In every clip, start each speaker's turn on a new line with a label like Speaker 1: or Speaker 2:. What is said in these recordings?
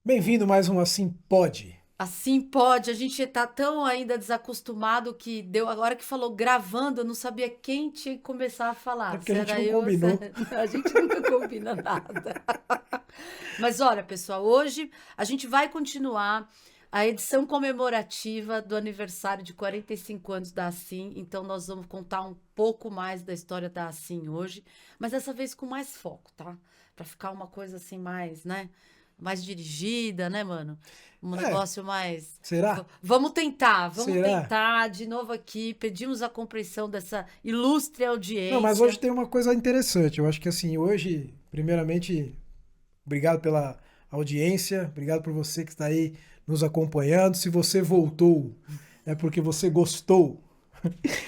Speaker 1: Bem-vindo mais um Assim Pode.
Speaker 2: Assim pode, a gente tá tão ainda desacostumado que deu agora que falou gravando, eu não sabia quem tinha que começar a
Speaker 1: É
Speaker 2: falar.
Speaker 1: porque
Speaker 2: Se
Speaker 1: a gente
Speaker 2: era
Speaker 1: não
Speaker 2: eu, se
Speaker 1: combinou.
Speaker 2: era... A gente nunca combina nada. Mas olha, pessoal, hoje a gente vai continuar a edição comemorativa do aniversário de 45 anos da Assim. Então nós vamos contar um pouco mais da história da Assim hoje, mas dessa vez com mais foco, tá? Pra ficar uma coisa assim mais, né? Mais dirigida, né, mano? Um
Speaker 1: É,
Speaker 2: negócio mais.
Speaker 1: será?
Speaker 2: Vamos
Speaker 1: Será?
Speaker 2: tentar de novo aqui. Pedimos a compreensão dessa ilustre
Speaker 1: Não, mas hoje
Speaker 2: audiência.
Speaker 1: tem uma coisa interessante. Eu acho que assim, hoje, primeiramente, obrigado pela audiência, obrigado por você que está aí nos acompanhando. Se você voltou, é porque você gostou.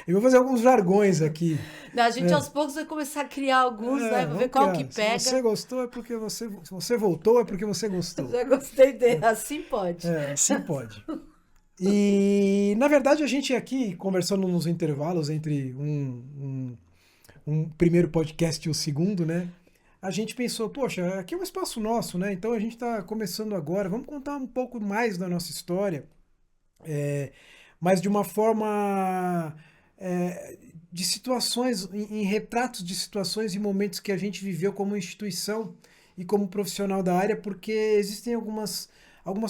Speaker 1: Eu vou fazer alguns jargões aqui.
Speaker 2: A gente
Speaker 1: Né?
Speaker 2: aos poucos vai começar a criar alguns, né? Pra ver
Speaker 1: Vamos
Speaker 2: qual que
Speaker 1: criar. Se você
Speaker 2: pega.
Speaker 1: gostou, é porque você. Se você voltou, é porque você gostou.
Speaker 2: Já gostei dele. Assim pode.
Speaker 1: Assim pode. E, na verdade, a gente aqui, conversando nos intervalos entre um primeiro podcast e o segundo, né? A gente pensou, poxa, aqui é um espaço nosso, né? Então a gente está começando agora, vamos contar um pouco mais da nossa história, é, mas de uma forma é, de situações, em retratos de situações e momentos que a gente viveu como instituição e como profissional da área, porque existem algumas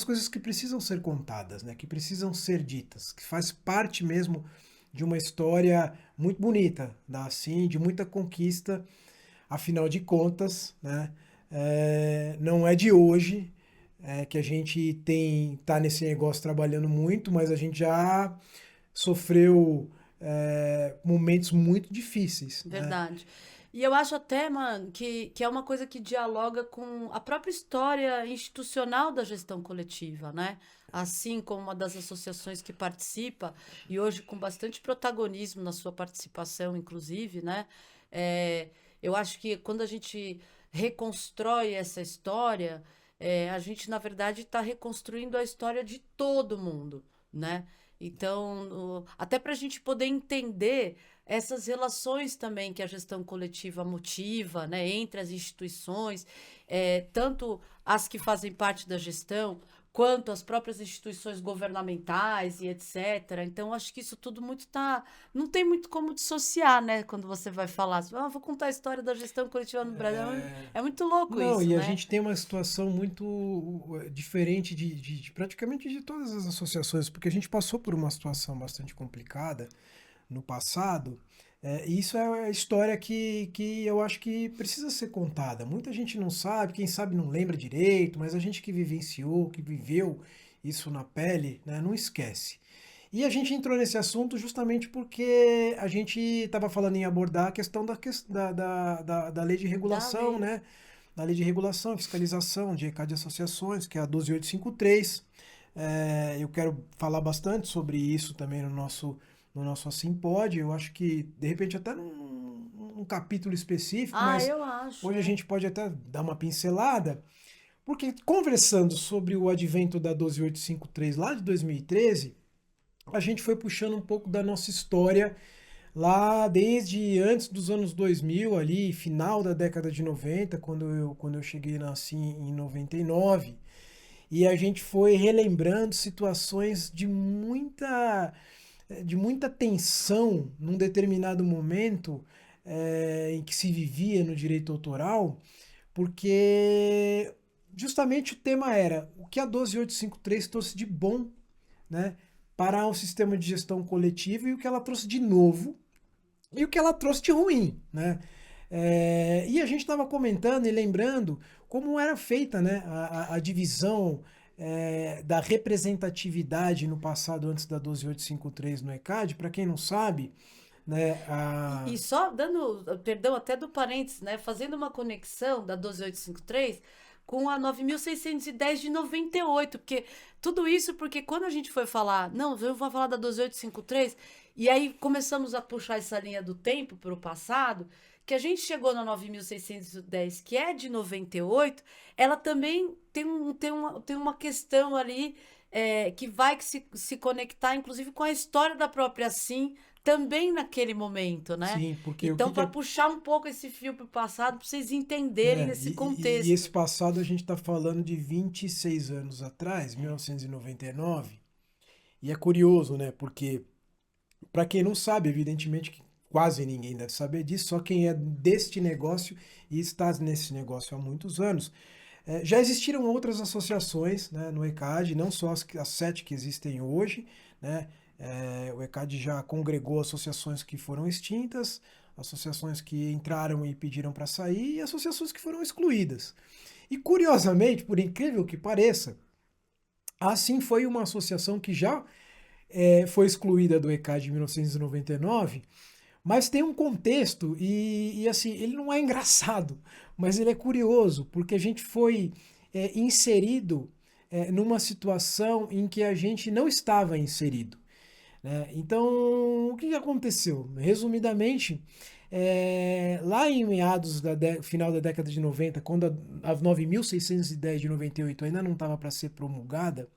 Speaker 1: coisas que precisam ser contadas, né? Que precisam ser ditas, que faz parte mesmo de uma história muito bonita, assim, de muita conquista, afinal de contas, né? Não é de hoje que a gente tá nesse negócio trabalhando muito, mas a gente já sofreu momentos muito difíceis, né?
Speaker 2: Verdade. E eu acho até, mano, que é uma coisa que dialoga com a própria história institucional da gestão coletiva, né? Assim como uma das associações que participa, e hoje com bastante protagonismo na sua participação, inclusive, né? É, eu acho que quando a gente reconstrói essa história, a gente, na verdade, está reconstruindo a história de todo mundo, né? Então, até para a gente poder entender essas relações também que a gestão coletiva motiva, né, entre as instituições, tanto as que fazem parte da gestão, quanto as próprias instituições governamentais e etc. Então, acho que isso tudo muito tá. Não tem muito como dissociar, né? Quando você vai falar, assim, vou contar a história da gestão coletiva no Brasil. É muito louco
Speaker 1: Não,
Speaker 2: isso,
Speaker 1: e a
Speaker 2: né?
Speaker 1: gente tem uma situação muito diferente de praticamente de todas as associações, porque a gente passou por uma situação bastante complicada no passado. E isso é a história que eu acho que precisa ser contada. Muita gente não sabe, quem sabe não lembra direito, mas a gente que vivenciou, que viveu isso na pele, né, não esquece. E a gente entrou nesse assunto justamente porque a gente estava falando em abordar a questão da lei de
Speaker 2: Da
Speaker 1: regulação,
Speaker 2: lei.
Speaker 1: né? Da lei de regulação e fiscalização de ECAD de associações, que é a 12853. Eu quero falar bastante sobre isso também no nosso Assim Pode. Eu acho que, de repente, até num capítulo específico,
Speaker 2: Ah,
Speaker 1: mas
Speaker 2: eu acho,
Speaker 1: hoje a
Speaker 2: é.
Speaker 1: gente pode até dar uma pincelada, porque conversando sobre o advento da 12853 lá de 2013, a gente foi puxando um pouco da nossa história lá desde antes dos anos 2000, ali, final da década de 90, quando eu cheguei nasci em 99. E a gente foi relembrando situações de muita tensão num determinado momento em que se vivia no direito autoral, porque justamente o tema era o que a 12853 trouxe de bom, né, para o sistema de gestão coletiva e o que ela trouxe de novo e o que ela trouxe de ruim, né? E a gente estava comentando e lembrando como era feita, né, a divisão da representatividade no passado antes da 12853 no ECAD. Para quem não sabe, né,
Speaker 2: E só dando, perdão, até do parênteses, né? Fazendo uma conexão da 12853 com a 9610 de 98, porque tudo isso porque quando a gente foi falar, não, eu vou falar da 12853, e aí começamos a puxar essa linha do tempo para o passado, que a gente chegou na 9610, que é de 98, ela também tem uma questão ali que vai se conectar, inclusive, com a história da própria Sim, também naquele momento, né?
Speaker 1: Sim, porque
Speaker 2: Então,
Speaker 1: o que
Speaker 2: para
Speaker 1: é...
Speaker 2: puxar um pouco esse fio para o passado, para vocês entenderem esse
Speaker 1: E esse
Speaker 2: contexto.
Speaker 1: passado a gente está falando de 26 anos atrás, 1999, e é curioso, né? Porque, para quem não sabe, evidentemente que quase ninguém deve saber disso, só quem é deste negócio e está nesse negócio há muitos anos. Já existiram outras associações, né, no ECAD, não só as 7 que existem hoje, né? O ECAD já congregou associações que foram extintas, associações que entraram e pediram para sair, e associações que foram excluídas. E curiosamente, por incrível que pareça, a Assim foi uma associação que já foi excluída do ECAD em 1999, mas tem um contexto e assim, ele não é engraçado, mas ele é curioso, porque a gente foi inserido numa situação em que a gente não estava inserido, né? Então, o que aconteceu? Resumidamente, lá em meados final da década de 90, quando a 9.610 de 98 ainda não estava para ser promulgada,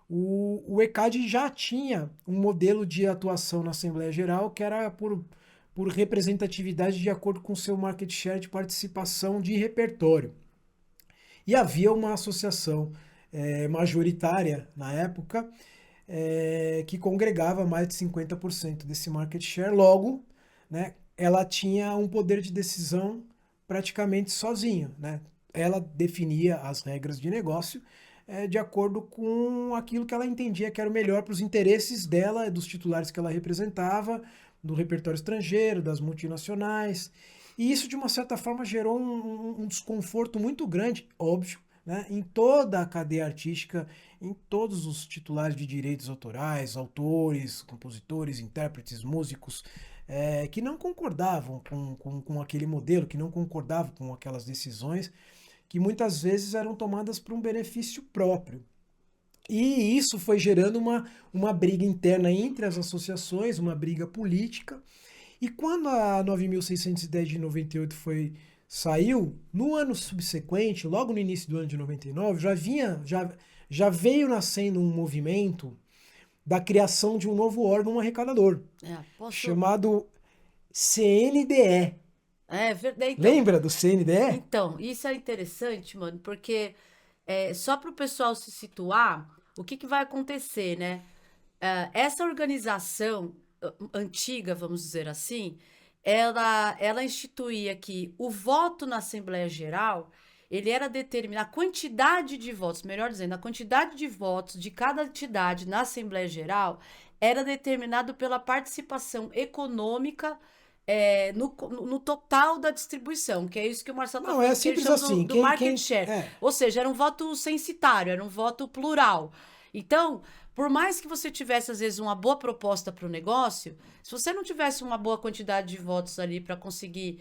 Speaker 1: o ECAD já tinha um modelo de atuação na Assembleia Geral que era por representatividade de acordo com o seu market share de participação de repertório. E havia uma associação majoritária na época que congregava mais de 50% desse market share. Logo, né, ela tinha um poder de decisão praticamente sozinha, né? Ela definia as regras de negócio de acordo com aquilo que ela entendia que era o melhor para os interesses dela, dos titulares que ela representava, do repertório estrangeiro, das multinacionais. E isso, de uma certa forma, gerou um desconforto muito grande, óbvio, né, em toda a cadeia artística, em todos os titulares de direitos autorais, autores, compositores, intérpretes, músicos, que não concordavam com aquele modelo, que não concordavam com aquelas decisões, que muitas vezes eram tomadas para um benefício próprio. E isso foi gerando uma briga interna entre as associações, uma briga política. E quando a 9.610 de 98 saiu, no ano subsequente, logo no início do ano de 99, já veio nascendo um movimento da criação de um novo órgão arrecadador, chamado CNDE.
Speaker 2: Verdade. Então,
Speaker 1: lembra do CNDE?
Speaker 2: Então, isso é interessante, mano, porque só para o pessoal se situar, o que vai acontecer, né? Essa organização antiga, vamos dizer assim, ela instituía que o voto na Assembleia Geral, ele era determinado, a quantidade de votos, melhor dizendo, a quantidade de votos de cada entidade na Assembleia Geral era determinado pela participação econômica no total da distribuição, que é isso que o Marcelo
Speaker 1: Não, é simples assim.
Speaker 2: do market share. Ou seja, era um voto censitário, era um voto plural. Então, por mais que você tivesse, às vezes, uma boa proposta para o negócio, se você não tivesse uma boa quantidade de votos ali para conseguir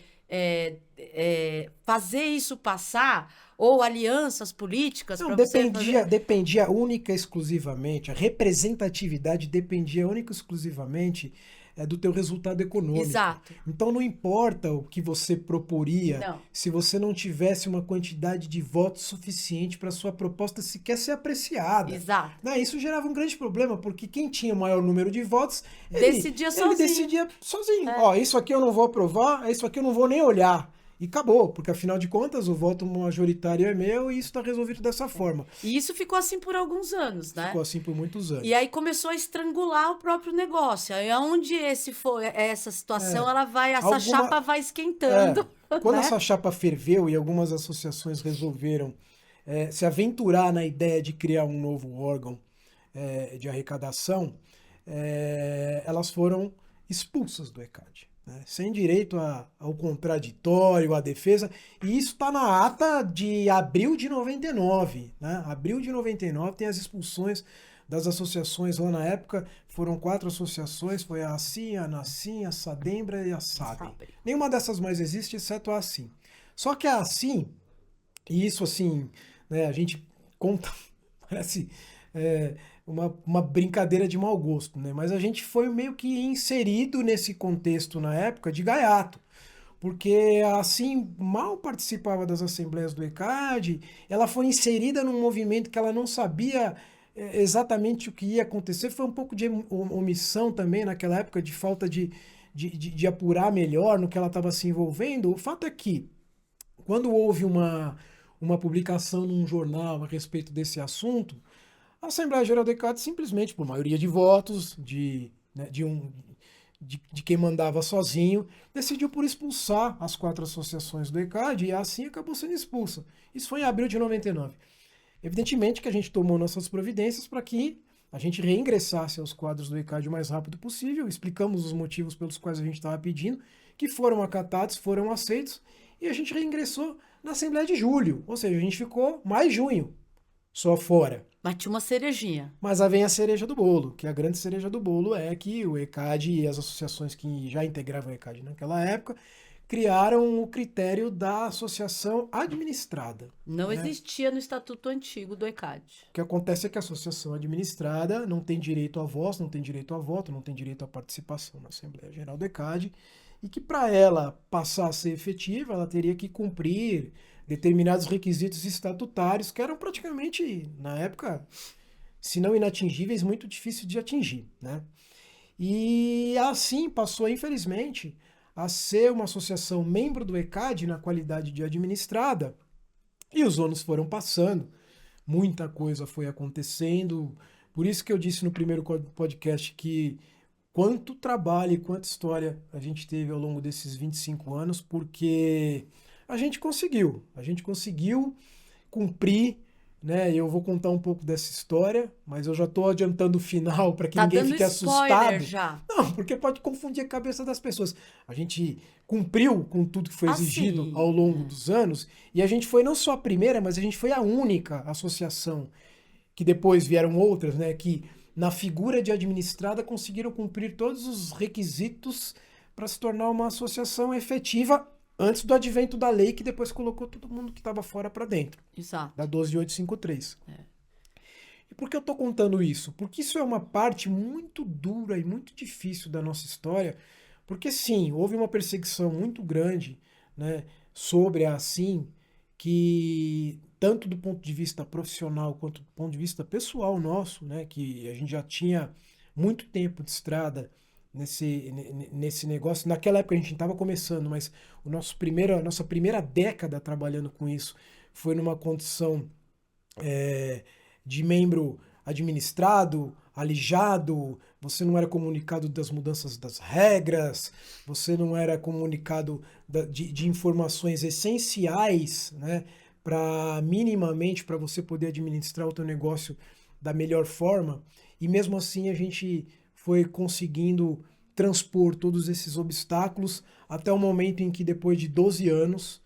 Speaker 2: fazer isso passar, ou alianças políticas
Speaker 1: Não,
Speaker 2: para você fazer...
Speaker 1: dependia única e exclusivamente, a representatividade dependia única e exclusivamente do teu resultado econômico.
Speaker 2: Exato.
Speaker 1: Então não importa o que você proporia,
Speaker 2: Não.
Speaker 1: se você não tivesse uma quantidade de votos suficiente para sua proposta sequer ser apreciada.
Speaker 2: Exato.
Speaker 1: Né? Isso gerava um grande problema, porque quem tinha o maior número de votos,
Speaker 2: decidia sozinho.
Speaker 1: Ele decidia sozinho. Ó, isso aqui eu não vou aprovar, isso aqui eu não vou nem olhar. E acabou, porque afinal de contas o voto majoritário é meu e isso está resolvido dessa forma.
Speaker 2: E isso ficou assim por alguns anos, né?
Speaker 1: Ficou assim por muitos anos.
Speaker 2: E aí começou a estrangular o próprio negócio. Aí onde essa situação, essa chapa vai esquentando.
Speaker 1: Quando
Speaker 2: né?
Speaker 1: essa chapa ferveu e algumas associações resolveram se aventurar na ideia de criar um novo órgão de arrecadação, elas foram expulsas do ECAD. Né? Sem direito ao contraditório, à defesa, e isso está na ata de abril de 99. Né? Abril de 99 tem as expulsões das associações lá na época, foram 4 associações, foi a ACIM, a NACIM, a SADEMBRA e a SABEM. Nenhuma dessas mais existe, exceto a ACIM. Só que a ACIM, e isso assim, né, a gente conta, parece... uma brincadeira de mau gosto, né? Mas a gente foi meio que inserido nesse contexto na época de gaiato, porque assim mal participava das assembleias do ECAD, ela foi inserida num movimento que ela não sabia exatamente o que ia acontecer. Foi um pouco de omissão também naquela época, de falta de apurar melhor no que ela estava se envolvendo. O fato é que, quando houve uma publicação num jornal a respeito desse assunto, a Assembleia Geral do ECAD simplesmente, por maioria de votos, né, de quem mandava sozinho, decidiu por expulsar as 4 associações do ECAD e assim acabou sendo expulsa. Isso foi em abril de 99. Evidentemente que a gente tomou nossas providências para que a gente reingressasse aos quadros do ECAD o mais rápido possível, explicamos os motivos pelos quais a gente estava pedindo, que foram acatados, foram aceitos, e a gente reingressou na Assembleia de julho, ou seja, a gente ficou mais junho só fora.
Speaker 2: Mas tinha uma cerejinha.
Speaker 1: Mas aí vem a cereja do bolo, que a grande cereja do bolo é que o ECAD e as associações que já integravam o ECAD naquela época criaram o critério da associação administrada.
Speaker 2: Não
Speaker 1: né?
Speaker 2: existia no estatuto antigo do ECAD.
Speaker 1: O que acontece é que a associação administrada não tem direito à voz, não tem direito a voto, não tem direito à participação na Assembleia Geral do ECAD, e que para ela passar a ser efetiva, ela teria que cumprir determinados requisitos estatutários que eram praticamente, na época, se não inatingíveis, muito difíceis de atingir, né? E assim passou, infelizmente, a ser uma associação membro do ECAD na qualidade de administrada, e os anos foram passando, muita coisa foi acontecendo, por isso que eu disse no primeiro podcast que quanto trabalho e quanta história a gente teve ao longo desses 25 anos, porque a gente conseguiu cumprir, né? Eu vou contar um pouco dessa história, mas eu já estou adiantando o final para que
Speaker 2: Tá
Speaker 1: ninguém
Speaker 2: dando
Speaker 1: fique
Speaker 2: spoiler
Speaker 1: assustado.
Speaker 2: já.
Speaker 1: Não, porque pode confundir a cabeça das pessoas. A gente cumpriu com tudo que foi exigido
Speaker 2: Assim,
Speaker 1: ao longo dos anos, e a gente foi não só a primeira, mas a gente foi a única associação, que depois vieram outras, né? Que na figura de administrada conseguiram cumprir todos os requisitos para se tornar uma associação efetiva antes do advento da lei que depois colocou todo mundo que estava fora para dentro,
Speaker 2: exato.
Speaker 1: da 12853.
Speaker 2: É.
Speaker 1: E por que eu estou contando isso? Porque isso é uma parte muito dura e muito difícil da nossa história, porque sim, houve uma perseguição muito grande, né, sobre a Assim, que tanto do ponto de vista profissional quanto do ponto de vista pessoal nosso, né, que a gente já tinha muito tempo de estrada nesse negócio. Naquela época a gente estava começando, mas a nossa primeira década trabalhando com isso foi numa condição de membro administrado, alijado, você não era comunicado das mudanças das regras, você não era comunicado de informações essenciais, né, minimamente para você poder administrar o teu negócio da melhor forma, e mesmo assim a gente foi conseguindo transpor todos esses obstáculos até o momento em que depois de 12 anos,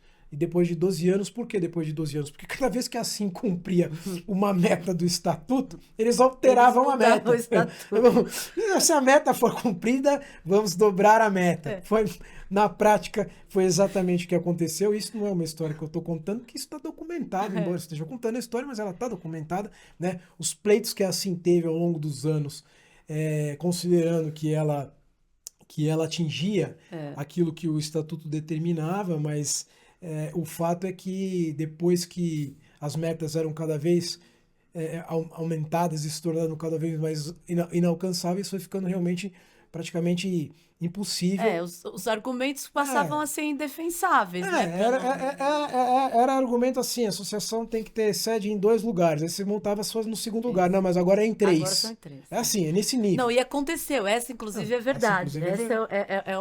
Speaker 1: por que depois de 12 anos? Porque cada vez que a Assim cumpria uma meta do estatuto, eles alteravam a meta. Se a meta for cumprida, vamos dobrar a meta. Na prática, foi exatamente o que aconteceu. Isso não é uma história que eu estou contando, que isso está documentado, embora eu esteja contando a história, mas ela está documentada, né? Os pleitos que a Assim teve ao longo dos anos, considerando que ela atingia aquilo que o estatuto determinava, mas o fato é que depois que as metas eram cada vez aumentadas e se tornando cada vez mais inalcançáveis, foi ficando realmente praticamente impossível.
Speaker 2: Os argumentos passavam a ser indefensáveis, né?
Speaker 1: Era argumento assim, a associação tem que ter sede em 2 lugares, aí você montava as suas no segundo lugar, não, mas agora é em 3.
Speaker 2: Agora são em 3.
Speaker 1: É assim, é nesse nível.
Speaker 2: Não, e aconteceu, essa inclusive é verdade. Essa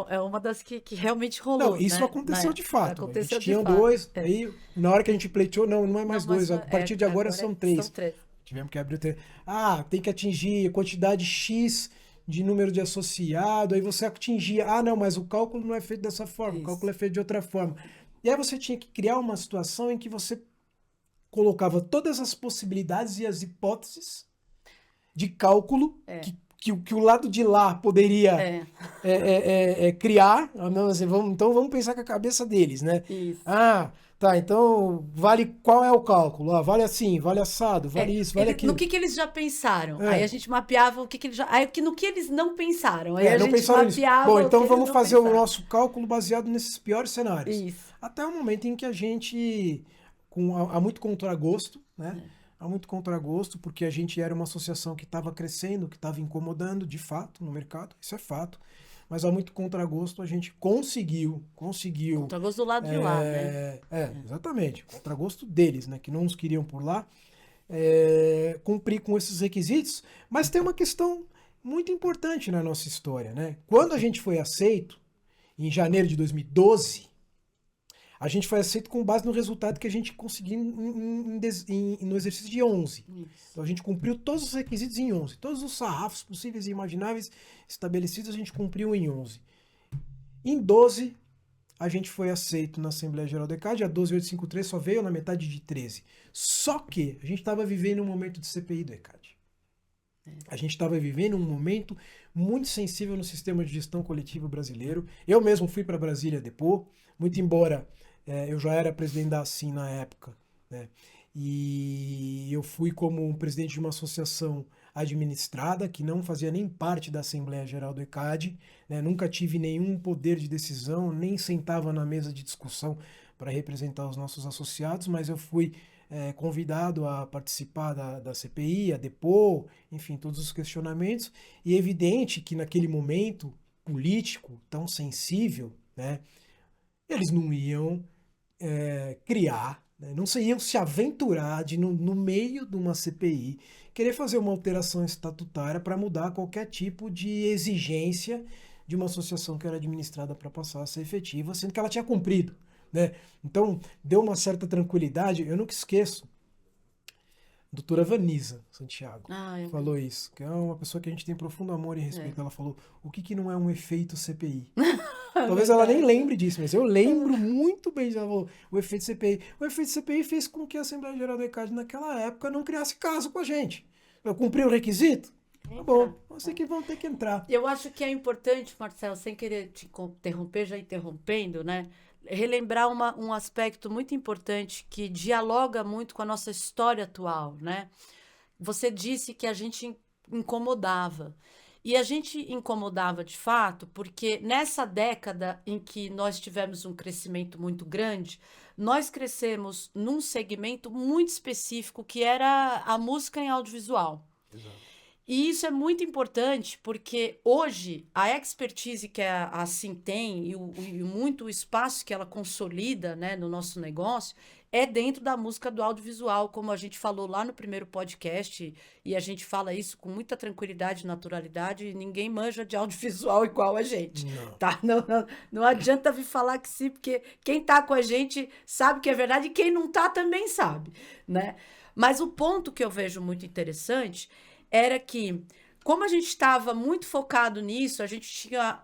Speaker 2: é uma das que realmente rolou.
Speaker 1: Não, isso, né? Aconteceu de fato.
Speaker 2: Aconteceu
Speaker 1: a gente tinha 2, aí na hora que a gente pleiteou, não é mais 2, a partir de agora são 3.
Speaker 2: São 3.
Speaker 1: Tivemos que abrir o terreno. Tem que atingir quantidade X de número de associado, aí você atingia, não, mas o cálculo não é feito dessa forma, o cálculo é feito de outra forma. E aí você tinha que criar uma situação em que você colocava todas as possibilidades e as hipóteses de cálculo que o lado de lá poderia criar. Então vamos pensar com a cabeça deles, né?
Speaker 2: Isso.
Speaker 1: Tá, então qual é o cálculo? Vale assim, vale assado, vale isso, vale aquilo.
Speaker 2: No que eles já pensaram? Aí a gente mapeava o que eles já... Aí no que eles não pensaram. Aí a
Speaker 1: não
Speaker 2: gente
Speaker 1: pensaram nisso.
Speaker 2: mapeava.
Speaker 1: Bom, então vamos fazer o nosso cálculo baseado nesses piores cenários.
Speaker 2: Isso.
Speaker 1: Até o momento em que a gente, há muito contragosto, né? há muito contragosto, porque a gente era uma associação que estava crescendo, que estava incomodando, de fato, no mercado, isso é fato. Mas há muito contragosto, a gente conseguiu.
Speaker 2: Contragosto do lado de lá, né?
Speaker 1: Exatamente. Contragosto deles, né? Que não nos queriam por lá. Cumprir com esses requisitos. Mas tem uma questão muito importante na nossa história, né? Quando a gente foi aceito, em janeiro de 2012, a gente foi aceito com base no resultado que a gente conseguiu no exercício de 11.
Speaker 2: Isso.
Speaker 1: Então a gente cumpriu todos os requisitos em 11. Todos os sarrafos possíveis e imagináveis estabelecidos a gente cumpriu em 11. Em 12, a gente foi aceito na Assembleia Geral do ECAD. A 12853 só veio na metade de 13. Só que a gente estava vivendo um momento de CPI do ECAD. A gente estava vivendo um momento muito sensível no sistema de gestão coletiva brasileiro. Eu mesmo fui para Brasília depor, muito embora eu já era presidente da ASSIM na época, né? E eu fui como um presidente de uma associação administrada, que não fazia nem parte da Assembleia Geral do ECAD, né? Nunca tive nenhum poder de decisão, nem sentava na mesa de discussão para representar os nossos associados, mas eu fui convidado a participar da CPI, a depor, enfim, todos os questionamentos, e é evidente que naquele momento político tão sensível, né, eles não iam criar, né, não iam se aventurar de, no meio de uma CPI, querer fazer uma alteração estatutária para mudar qualquer tipo de exigência de uma associação que era administrada para passar a ser efetiva, sendo que ela tinha cumprido. Né? Então, deu uma certa tranquilidade. Eu nunca esqueço. A doutora Vanisa Santiago falou isso, que é uma pessoa que a gente tem profundo amor e respeito. Ela falou, o que não é um efeito CPI? Talvez ela nem lembre disso, mas eu lembro muito bem. Ela falou, o efeito CPI. O efeito CPI fez com que a Assembleia Geral do ECAD naquela época não criasse caso com a gente. Eu cumpri o requisito? Tá bom, você que vão ter que entrar.
Speaker 2: Eu acho que é importante, Marcelo, sem querer te interromper, já interrompendo, né? Relembrar um aspecto muito importante que dialoga muito com a nossa história atual, né? Você disse que a gente incomodava. E a gente incomodava de fato porque nessa década em que nós tivemos um crescimento muito grande, nós crescemos num segmento muito específico que era a música em audiovisual.
Speaker 1: Exato.
Speaker 2: E isso é muito importante porque hoje a expertise que a ASSIM tem e muito o espaço que ela consolida, né, no nosso negócio é dentro da música do audiovisual, como a gente falou lá no primeiro podcast, e a gente fala isso com muita tranquilidade e naturalidade, e ninguém manja de audiovisual igual a gente.
Speaker 1: Não.
Speaker 2: Tá? Não adianta vir falar que sim, porque quem tá com a gente sabe que é verdade e quem não tá também sabe, né? Mas o ponto que eu vejo muito interessante era que, como a gente estava muito focado nisso, a gente tinha,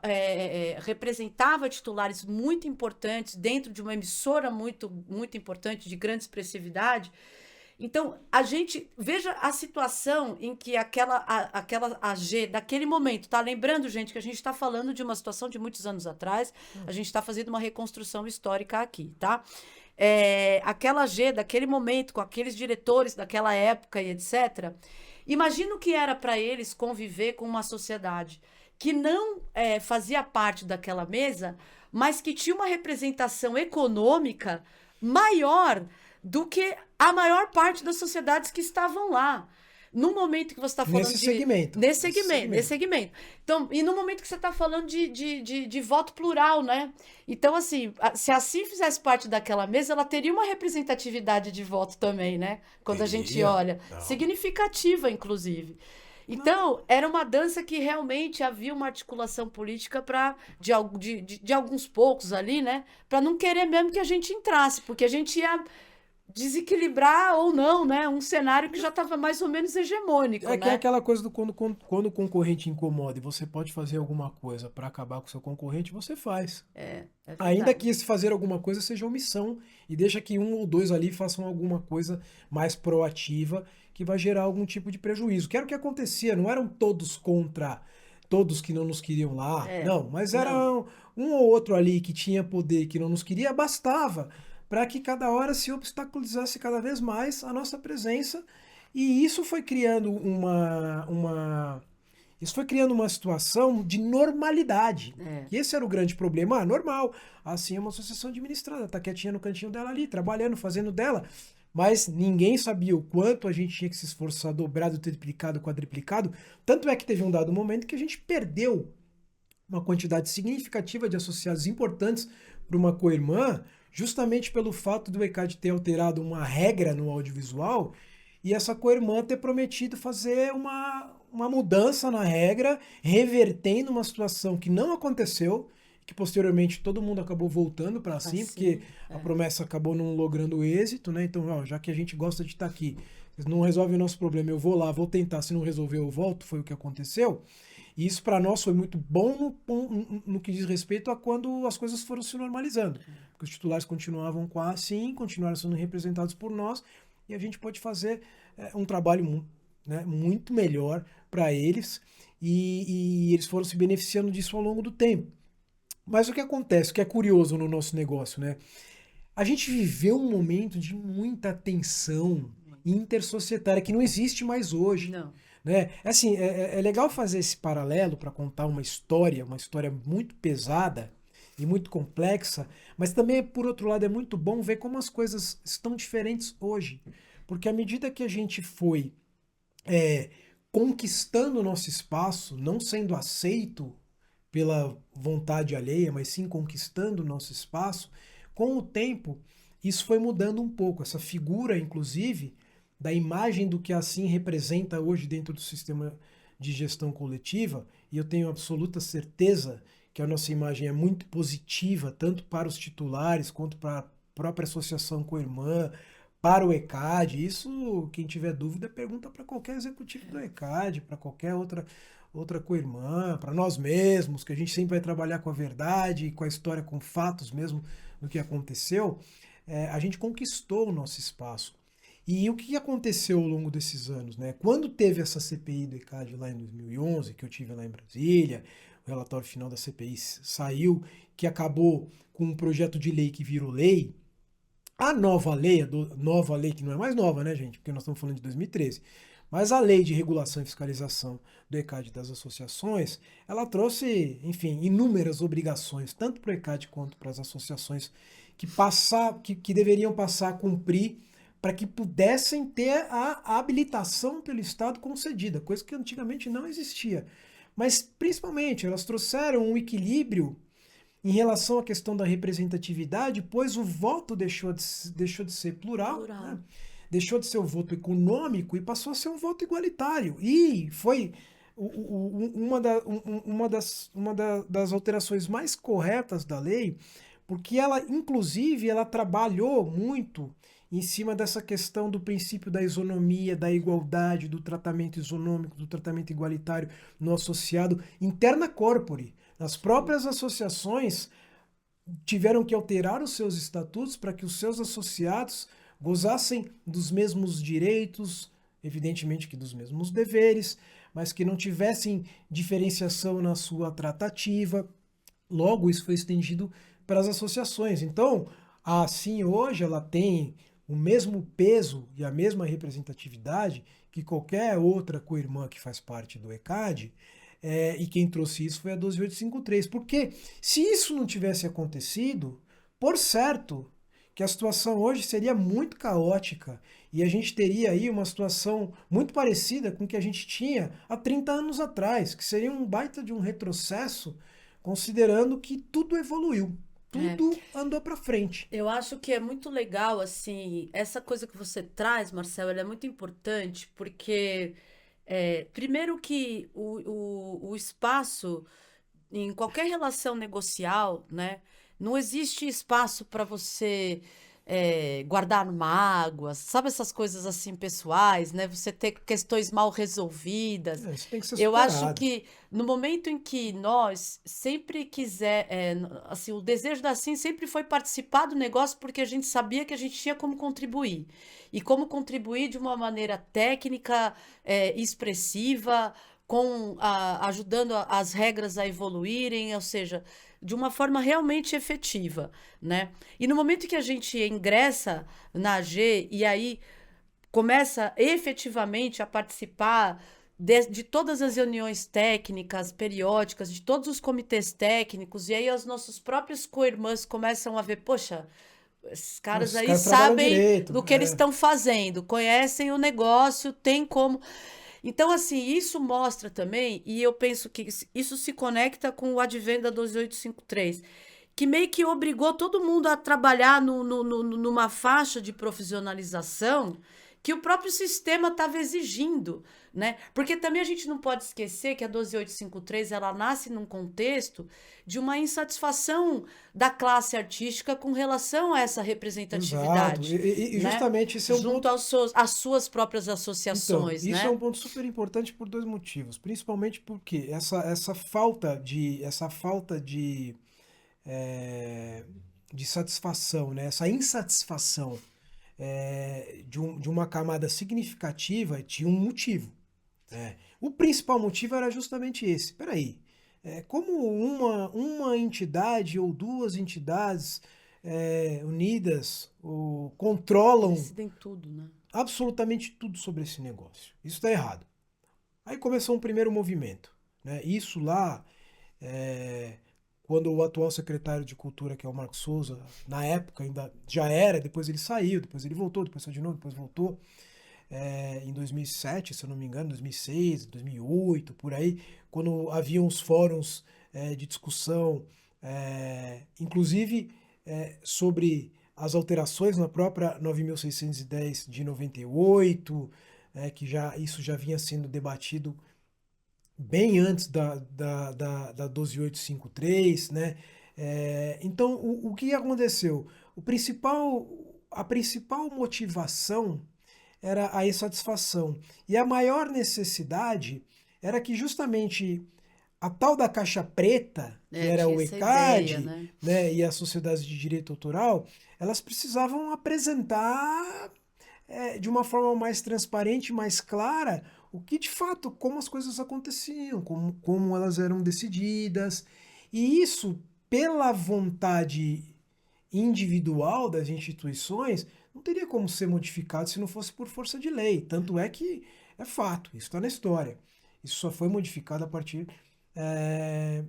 Speaker 2: representava titulares muito importantes dentro de uma emissora muito, muito importante, de grande expressividade. Então, a gente, veja a situação em que aquela AG, daquele momento, tá lembrando, gente, que a gente está falando de uma situação de muitos anos atrás, a gente está fazendo uma reconstrução histórica aqui, tá? Aquela AG, daquele momento, com aqueles diretores daquela época e etc., imagina o que era para eles conviver com uma sociedade que não fazia parte daquela mesa, mas que tinha uma representação econômica maior do que a maior parte das sociedades que estavam lá. No momento que você está falando Nesse segmento. Então, e no momento que você está falando de voto plural, né? Então, assim, se a ASSIM fizesse parte daquela mesa, ela teria uma representatividade de voto também, né? Quando a gente olha. Não. Significativa, inclusive. Então, era uma dança que realmente havia uma articulação política de alguns poucos ali, né? Para não querer mesmo que a gente entrasse, porque a gente ia desequilibrar ou não, né? Um cenário que já estava mais ou menos hegemônico, né?
Speaker 1: Que é aquela coisa do quando o concorrente incomoda e você pode fazer alguma coisa para acabar com o seu concorrente, você faz. Ainda que esse fazer alguma coisa seja omissão e deixa que um ou dois ali façam alguma coisa mais proativa que vai gerar algum tipo de prejuízo. Que era o que acontecia, não eram todos contra todos que não nos queriam lá, não, mas era um ou outro ali que tinha poder, que não nos queria, bastava para que cada hora se obstaculizasse cada vez mais a nossa presença, e isso foi criando uma situação de normalidade. E esse era o grande problema. Normal, assim é uma associação administrada, tá quietinha no cantinho dela ali, trabalhando, fazendo dela. mas ninguém sabia o quanto a gente tinha que se esforçar, dobrado, triplicado, quadriplicado. Tanto é que teve um dado momento que a gente perdeu uma quantidade significativa de associados importantes para uma co-irmã, justamente pelo fato do ECAD ter alterado uma regra no audiovisual e essa co-irmã ter prometido fazer uma mudança na regra, revertendo uma situação que não aconteceu, que posteriormente todo mundo acabou voltando para assim, porque a promessa acabou não logrando êxito, né? Então, ó, já que a gente gosta de estar aqui, não resolve o nosso problema, eu vou lá, vou tentar, se não resolver eu volto, foi o que aconteceu. E isso para nós foi muito bom no que diz respeito a quando as coisas foram se normalizando. Porque os titulares continuavam assim, continuaram sendo representados por nós, e a gente pode fazer um trabalho né, muito melhor para eles, e eles foram se beneficiando disso ao longo do tempo. Mas o que acontece, o que é curioso no nosso negócio, né? A gente viveu um momento de muita tensão intersocietária que não existe mais hoje.
Speaker 2: Não.
Speaker 1: Né? Assim, é legal fazer esse paralelo para contar uma história muito pesada e muito complexa, mas também, por outro lado, é muito bom ver como as coisas estão diferentes hoje. Porque à medida que a gente foi conquistando o nosso espaço, não sendo aceito pela vontade alheia, mas sim conquistando o nosso espaço, com o tempo isso foi mudando um pouco. Essa figura, inclusive, da imagem do que a Assim representa hoje dentro do sistema de gestão coletiva, e eu tenho absoluta certeza que a nossa imagem é muito positiva, tanto para os titulares quanto para a própria associação com a irmã, para o ECAD. Isso, quem tiver dúvida, pergunta para qualquer executivo do ECAD, para qualquer outra co-irmã, para nós mesmos, que a gente sempre vai trabalhar com a verdade, com a história, com fatos mesmo do que aconteceu. A gente conquistou o nosso espaço. E o que aconteceu ao longo desses anos, né? Quando teve essa CPI do ECAD lá em 2011, que eu tive lá em Brasília, o relatório final da CPI saiu, que acabou com um projeto de lei que virou lei. A nova lei que não é mais nova, né, gente? Porque nós estamos falando de 2013. Mas a lei de regulação e fiscalização do ECAD e das associações, ela trouxe, enfim, inúmeras obrigações, tanto para o ECAD quanto para as associações, que deveriam passar a cumprir para que pudessem ter a habilitação pelo Estado concedida, coisa que antigamente não existia. Mas, principalmente, elas trouxeram um equilíbrio em relação à questão da representatividade, pois o voto deixou de ser plural. Né? Deixou de ser um voto econômico e passou a ser um voto igualitário. E foi uma das alterações mais corretas da lei, porque ela, inclusive, ela trabalhou muito em cima dessa questão do princípio da isonomia, da igualdade, do tratamento isonômico, do tratamento igualitário no associado interna corpore. As próprias associações tiveram que alterar os seus estatutos para que os seus associados gozassem dos mesmos direitos, evidentemente que dos mesmos deveres, mas que não tivessem diferenciação na sua tratativa. Logo, isso foi estendido para as associações. Então, a Assim hoje ela tem o mesmo peso e a mesma representatividade que qualquer outra co-irmã que faz parte do ECAD, e quem trouxe isso foi a 12853. Porque se isso não tivesse acontecido, por certo que a situação hoje seria muito caótica e a gente teria aí uma situação muito parecida com o que a gente tinha há 30 anos atrás, que seria um baita de um retrocesso, considerando que tudo evoluiu. Tudo andou para frente.
Speaker 2: Eu acho que é muito legal, assim, essa coisa que você traz, Marcelo, ela é muito importante, porque, primeiro que o espaço, em qualquer relação negocial, né, não existe espaço para você guardar mágoas, sabe essas coisas assim pessoais, né? Você ter questões mal resolvidas.
Speaker 1: Isso tem que ser
Speaker 2: Eu
Speaker 1: superado.
Speaker 2: acho que no momento em que nós sempre assim, o desejo da Assim sempre foi participar do negócio porque a gente sabia que a gente tinha como contribuir. E como contribuir de uma maneira técnica, expressiva, ajudando as regras a evoluírem, ou seja, de uma forma realmente efetiva, né? E no momento que a gente ingressa na AG e aí começa efetivamente a participar de todas as reuniões técnicas, periódicas, de todos os comitês técnicos, e aí os nossos próprios co-irmãs começam a ver, poxa, Esses caras
Speaker 1: Os
Speaker 2: aí
Speaker 1: caras trabalham
Speaker 2: sabem
Speaker 1: direito.
Speaker 2: do que eles estão fazendo, conhecem o negócio, tem como. Então, assim, isso mostra também, e eu penso que isso se conecta com o advento da 12853, que meio que obrigou todo mundo a trabalhar numa faixa de profissionalização que o próprio sistema estava exigindo, né? Porque também a gente não pode esquecer que a 12853 ela nasce num contexto de uma insatisfação da classe artística com relação a essa
Speaker 1: Exato.
Speaker 2: representatividade,
Speaker 1: E
Speaker 2: né?
Speaker 1: justamente esse é um
Speaker 2: Junto
Speaker 1: ponto.
Speaker 2: às suas próprias
Speaker 1: Então,
Speaker 2: associações,
Speaker 1: isso é
Speaker 2: né?
Speaker 1: um ponto super importante por dois motivos. Principalmente porque essa falta eh, de satisfação, né? Essa insatisfação de uma camada significativa tinha um motivo. O principal motivo era justamente esse. Peraí, como uma entidade ou duas entidades unidas controlam
Speaker 2: Decidem tudo, né?
Speaker 1: absolutamente tudo sobre esse negócio? Isso está errado. Aí começou um primeiro movimento, né? Isso lá, é, quando o atual secretário de Cultura, que é o Marcos Souza, na época ainda já era, depois ele saiu, depois ele voltou, depois saiu de novo, depois voltou. Em 2007, se eu não me engano, 2006, 2008, por aí, quando haviam os fóruns de discussão, inclusive sobre as alterações na própria 9.610 de 98, isso já vinha sendo debatido bem antes da 12853, né? Então, o que aconteceu? A principal motivação era a insatisfação. E a maior necessidade era que justamente a tal da caixa preta, que era
Speaker 2: Tinha
Speaker 1: o
Speaker 2: essa ideia,
Speaker 1: ECAD,
Speaker 2: né?
Speaker 1: né, e as sociedades de direito autoral, elas precisavam apresentar de uma forma mais transparente, mais clara, o que de fato, como as coisas aconteciam, como elas eram decididas. E isso, pela vontade individual das instituições, não teria como ser modificado se não fosse por força de lei. Tanto é que é fato, isso está na história. Isso só foi modificado a partir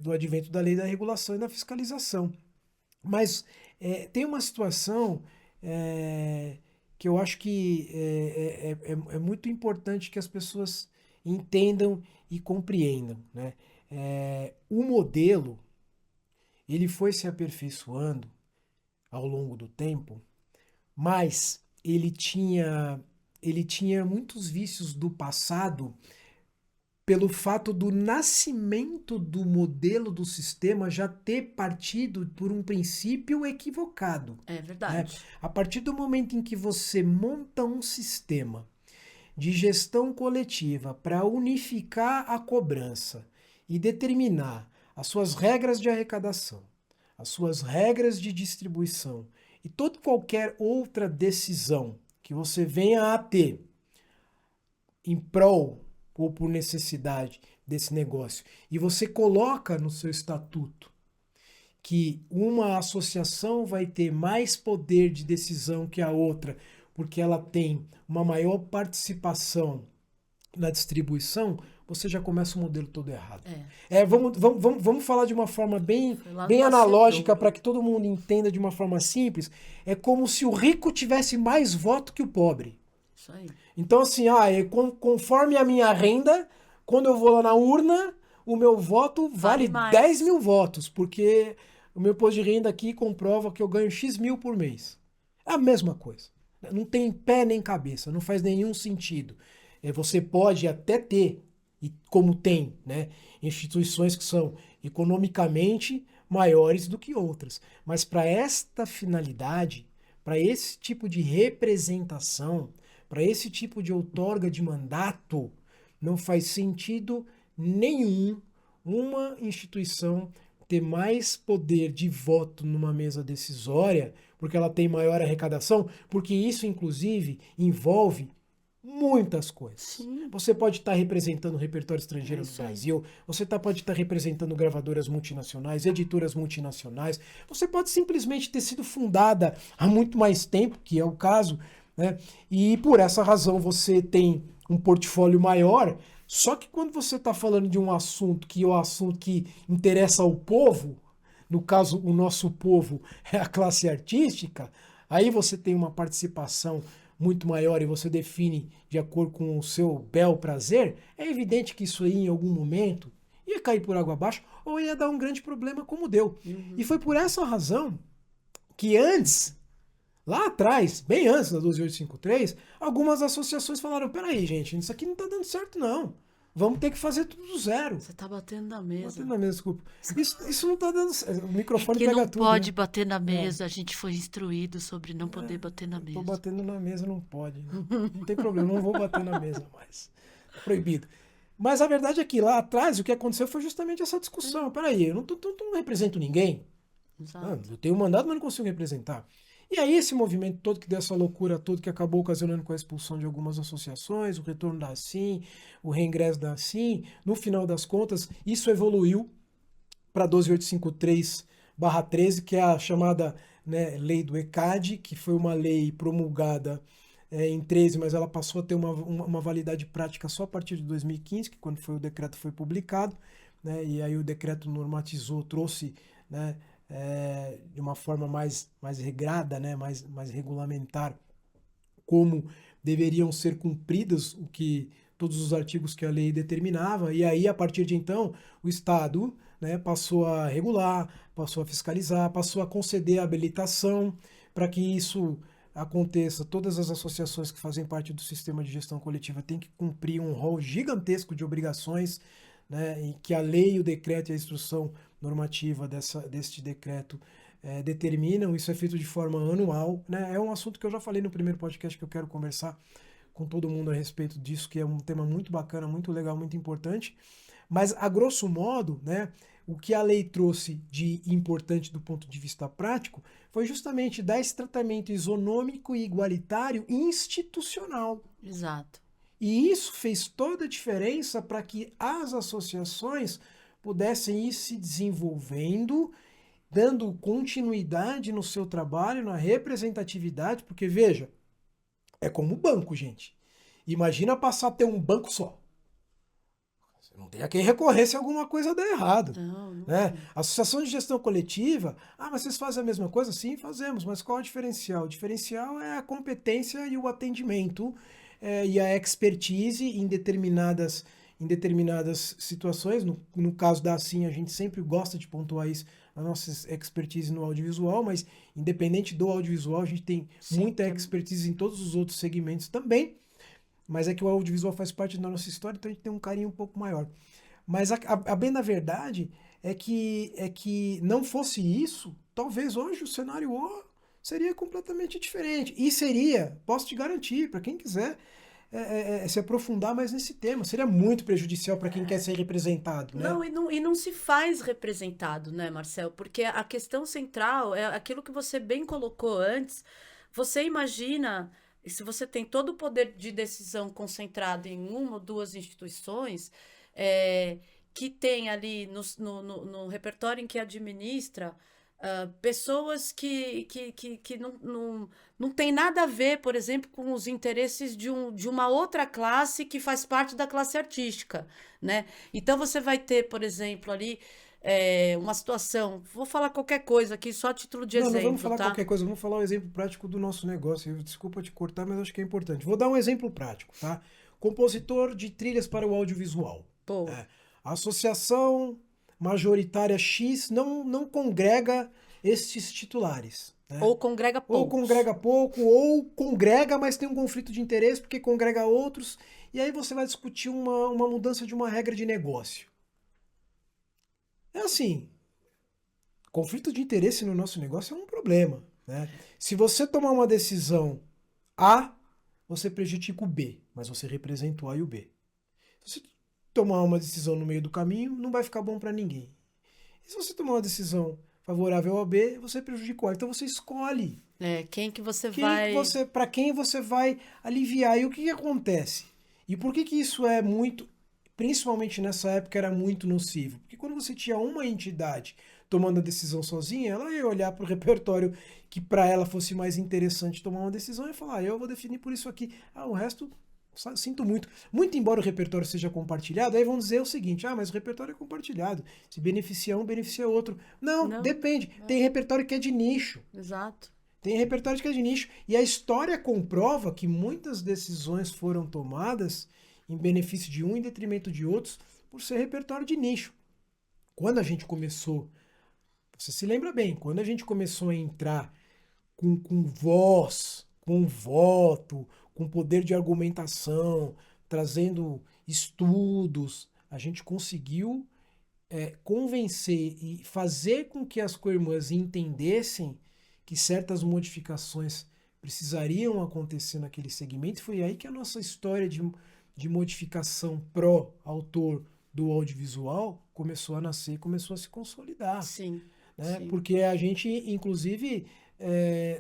Speaker 1: do advento da lei da regulação e da fiscalização. Mas tem uma situação que eu acho que é muito importante que as pessoas entendam e compreendam, né? O modelo ele foi se aperfeiçoando ao longo do tempo, mas ele tinha muitos vícios do passado pelo fato do nascimento do modelo do sistema já ter partido por um princípio equivocado.
Speaker 2: É
Speaker 1: Né?
Speaker 2: verdade.
Speaker 1: A partir do momento em que você monta um sistema de gestão coletiva para unificar a cobrança e determinar as suas regras de arrecadação, as suas regras de distribuição e toda qualquer outra decisão que você venha a ter em prol ou por necessidade desse negócio, e você coloca no seu estatuto que uma associação vai ter mais poder de decisão que a outra, porque ela tem uma maior participação na distribuição, você já começa o modelo todo errado. Vamos falar de uma forma bem analógica para que todo mundo entenda de uma forma simples. É como se o rico tivesse mais voto que o pobre.
Speaker 2: Isso aí.
Speaker 1: Então, assim, conforme a minha renda, quando eu vou lá na urna, o meu voto vale
Speaker 2: mais.
Speaker 1: 10 mil votos, porque o meu imposto de renda aqui comprova que eu ganho X mil por mês. É a mesma coisa. Não tem pé nem cabeça, não faz nenhum sentido. Você pode até ter, e como tem, né, instituições que são economicamente maiores do que outras. Mas para esta finalidade, para esse tipo de representação, para esse tipo de outorga de mandato, não faz sentido nenhum uma instituição ter mais poder de voto numa mesa decisória, porque ela tem maior arrecadação, porque isso, inclusive, envolve muitas coisas.
Speaker 2: Sim.
Speaker 1: Você pode estar representando o repertório estrangeiro no Brasil, você pode estar representando gravadoras multinacionais, editoras multinacionais, você pode simplesmente ter sido fundada há muito mais tempo, que é o caso, né? E por essa razão você tem um portfólio maior, só que quando você está falando de um assunto que é o assunto que interessa ao povo, no caso o nosso povo é a classe artística, aí você tem uma participação muito maior e você define de acordo com o seu bel prazer, é evidente que isso aí em algum momento ia cair por água abaixo ou ia dar um grande problema como deu. E foi por essa razão que antes, lá atrás, bem antes da 12853, algumas associações falaram, peraí gente, isso aqui não tá dando certo não. Vamos ter que fazer tudo do zero.
Speaker 2: Você tá batendo na mesa.
Speaker 1: Batendo na mesa, desculpa. Isso não tá dando certo. O microfone
Speaker 2: que
Speaker 1: pega
Speaker 2: não
Speaker 1: tudo.
Speaker 2: pode
Speaker 1: Né?
Speaker 2: bater na mesa. A gente foi instruído sobre não poder bater na mesa.
Speaker 1: Tô batendo na mesa, não pode. Não tem problema, não vou bater na mesa mais. Proibido. Mas a verdade é que lá atrás o que aconteceu foi justamente essa discussão. Peraí, eu não represento ninguém. Eu tenho um mandato, mas não consigo representar. E aí esse movimento todo que deu essa loucura toda, que acabou ocasionando com a expulsão de algumas associações, o retorno da ASSIM, o reingresso da ASSIM, no final das contas, isso evoluiu para 12853/13, que é a chamada, né, lei do ECAD, que foi uma lei promulgada em 13, mas ela passou a ter uma validade prática só a partir de 2015, que quando o decreto foi publicado, né, e aí o decreto normatizou, trouxe, né, de uma forma mais regrada, né, mais regulamentar, como deveriam ser cumpridas todos os artigos que a lei determinava, e aí, a partir de então, o Estado, né, passou a regular, passou a fiscalizar, passou a conceder a habilitação para que isso aconteça. Todas as associações que fazem parte do sistema de gestão coletiva têm que cumprir um rol gigantesco de obrigações, né, em que a lei, o decreto e a instrução normativa deste decreto determinam. Isso é feito de forma anual, né? É um assunto que eu já falei no primeiro podcast, que eu quero conversar com todo mundo a respeito disso, que é um tema muito bacana, muito legal, muito importante. Mas, a grosso modo, né, o que a lei trouxe de importante do ponto de vista prático foi justamente dar esse tratamento isonômico e igualitário institucional.
Speaker 2: Exato.
Speaker 1: E isso fez toda a diferença para que as associações pudessem ir se desenvolvendo, dando continuidade no seu trabalho, na representatividade, porque, veja, é como banco, gente. Imagina passar a ter um banco só. Você não tem a quem recorrer se alguma coisa der errado.
Speaker 2: Não.
Speaker 1: Né? Associação de gestão coletiva, mas vocês fazem a mesma coisa? Sim, fazemos, mas qual é o diferencial? O diferencial é a competência e o atendimento e a expertise em determinadas situações. No caso da ASSIM, a gente sempre gosta de pontuar isso, a nossa expertise no audiovisual, mas independente do audiovisual, a gente tem muita expertise em todos os outros segmentos também, mas é que o audiovisual faz parte da nossa história, então a gente tem um carinho um pouco maior. Mas a bem da verdade é que não fosse isso, talvez hoje o cenário seria completamente diferente. E seria, posso te garantir, para quem quiser se aprofundar mais nesse tema, seria muito prejudicial para quem quer ser representado. Né?
Speaker 2: E não se faz representado, né, Marcel? Porque a questão central é aquilo que você bem colocou antes. Você imagina, se você tem todo o poder de decisão concentrado em uma ou duas instituições, que tem ali no repertório em que administra pessoas que não tem nada a ver, por exemplo, com os interesses de uma outra classe que faz parte da classe artística, né? Então você vai ter, por exemplo, ali uma situação, vou falar qualquer coisa aqui, só a título de exemplo,
Speaker 1: não vamos falar
Speaker 2: tá?
Speaker 1: qualquer coisa, vamos falar um exemplo prático do nosso negócio. Desculpa te cortar, mas acho que é importante. Vou dar um exemplo prático, tá? Compositor de trilhas para o audiovisual.
Speaker 2: Pô.
Speaker 1: A associação majoritária X não congrega estes titulares. Né?
Speaker 2: Ou congrega poucos.
Speaker 1: Ou congrega pouco, ou congrega, mas tem um conflito de interesse porque congrega outros. E aí você vai discutir uma mudança de uma regra de negócio. É assim, conflito de interesse no nosso negócio é um problema. Né? Se você tomar uma decisão A, você prejudica o B, mas você representa o A e o B. Se você tomar uma decisão no meio do caminho, não vai ficar bom para ninguém. E se você tomar uma decisão favorável ao B, você prejudica o A. Então você escolhe.
Speaker 2: Quem que você
Speaker 1: para quem você vai aliviar. E o que acontece? E por que isso é muito, principalmente nessa época, era muito nocivo? Porque quando você tinha uma entidade tomando a decisão sozinha, ela ia olhar para o repertório que para ela fosse mais interessante tomar uma decisão e falar, eu vou definir por isso aqui. O resto... Sinto muito. Muito embora o repertório seja compartilhado, aí vão dizer o seguinte, mas o repertório é compartilhado. Se beneficia um, beneficia outro. Não, depende. Não. Tem repertório que é de nicho.
Speaker 2: Exato.
Speaker 1: Tem repertório que é de nicho. E a história comprova que muitas decisões foram tomadas em benefício de um em detrimento de outros por ser repertório de nicho. Quando a gente começou, você se lembra bem, quando a gente começou a entrar com voz, com voto, com poder de argumentação, trazendo estudos, a gente conseguiu convencer e fazer com que as co-irmãs entendessem que certas modificações precisariam acontecer naquele segmento. Foi aí que a nossa história de modificação pró-autor do audiovisual começou a nascer, começou a se consolidar.
Speaker 2: Sim,
Speaker 1: Né?
Speaker 2: sim.
Speaker 1: Porque a gente, inclusive,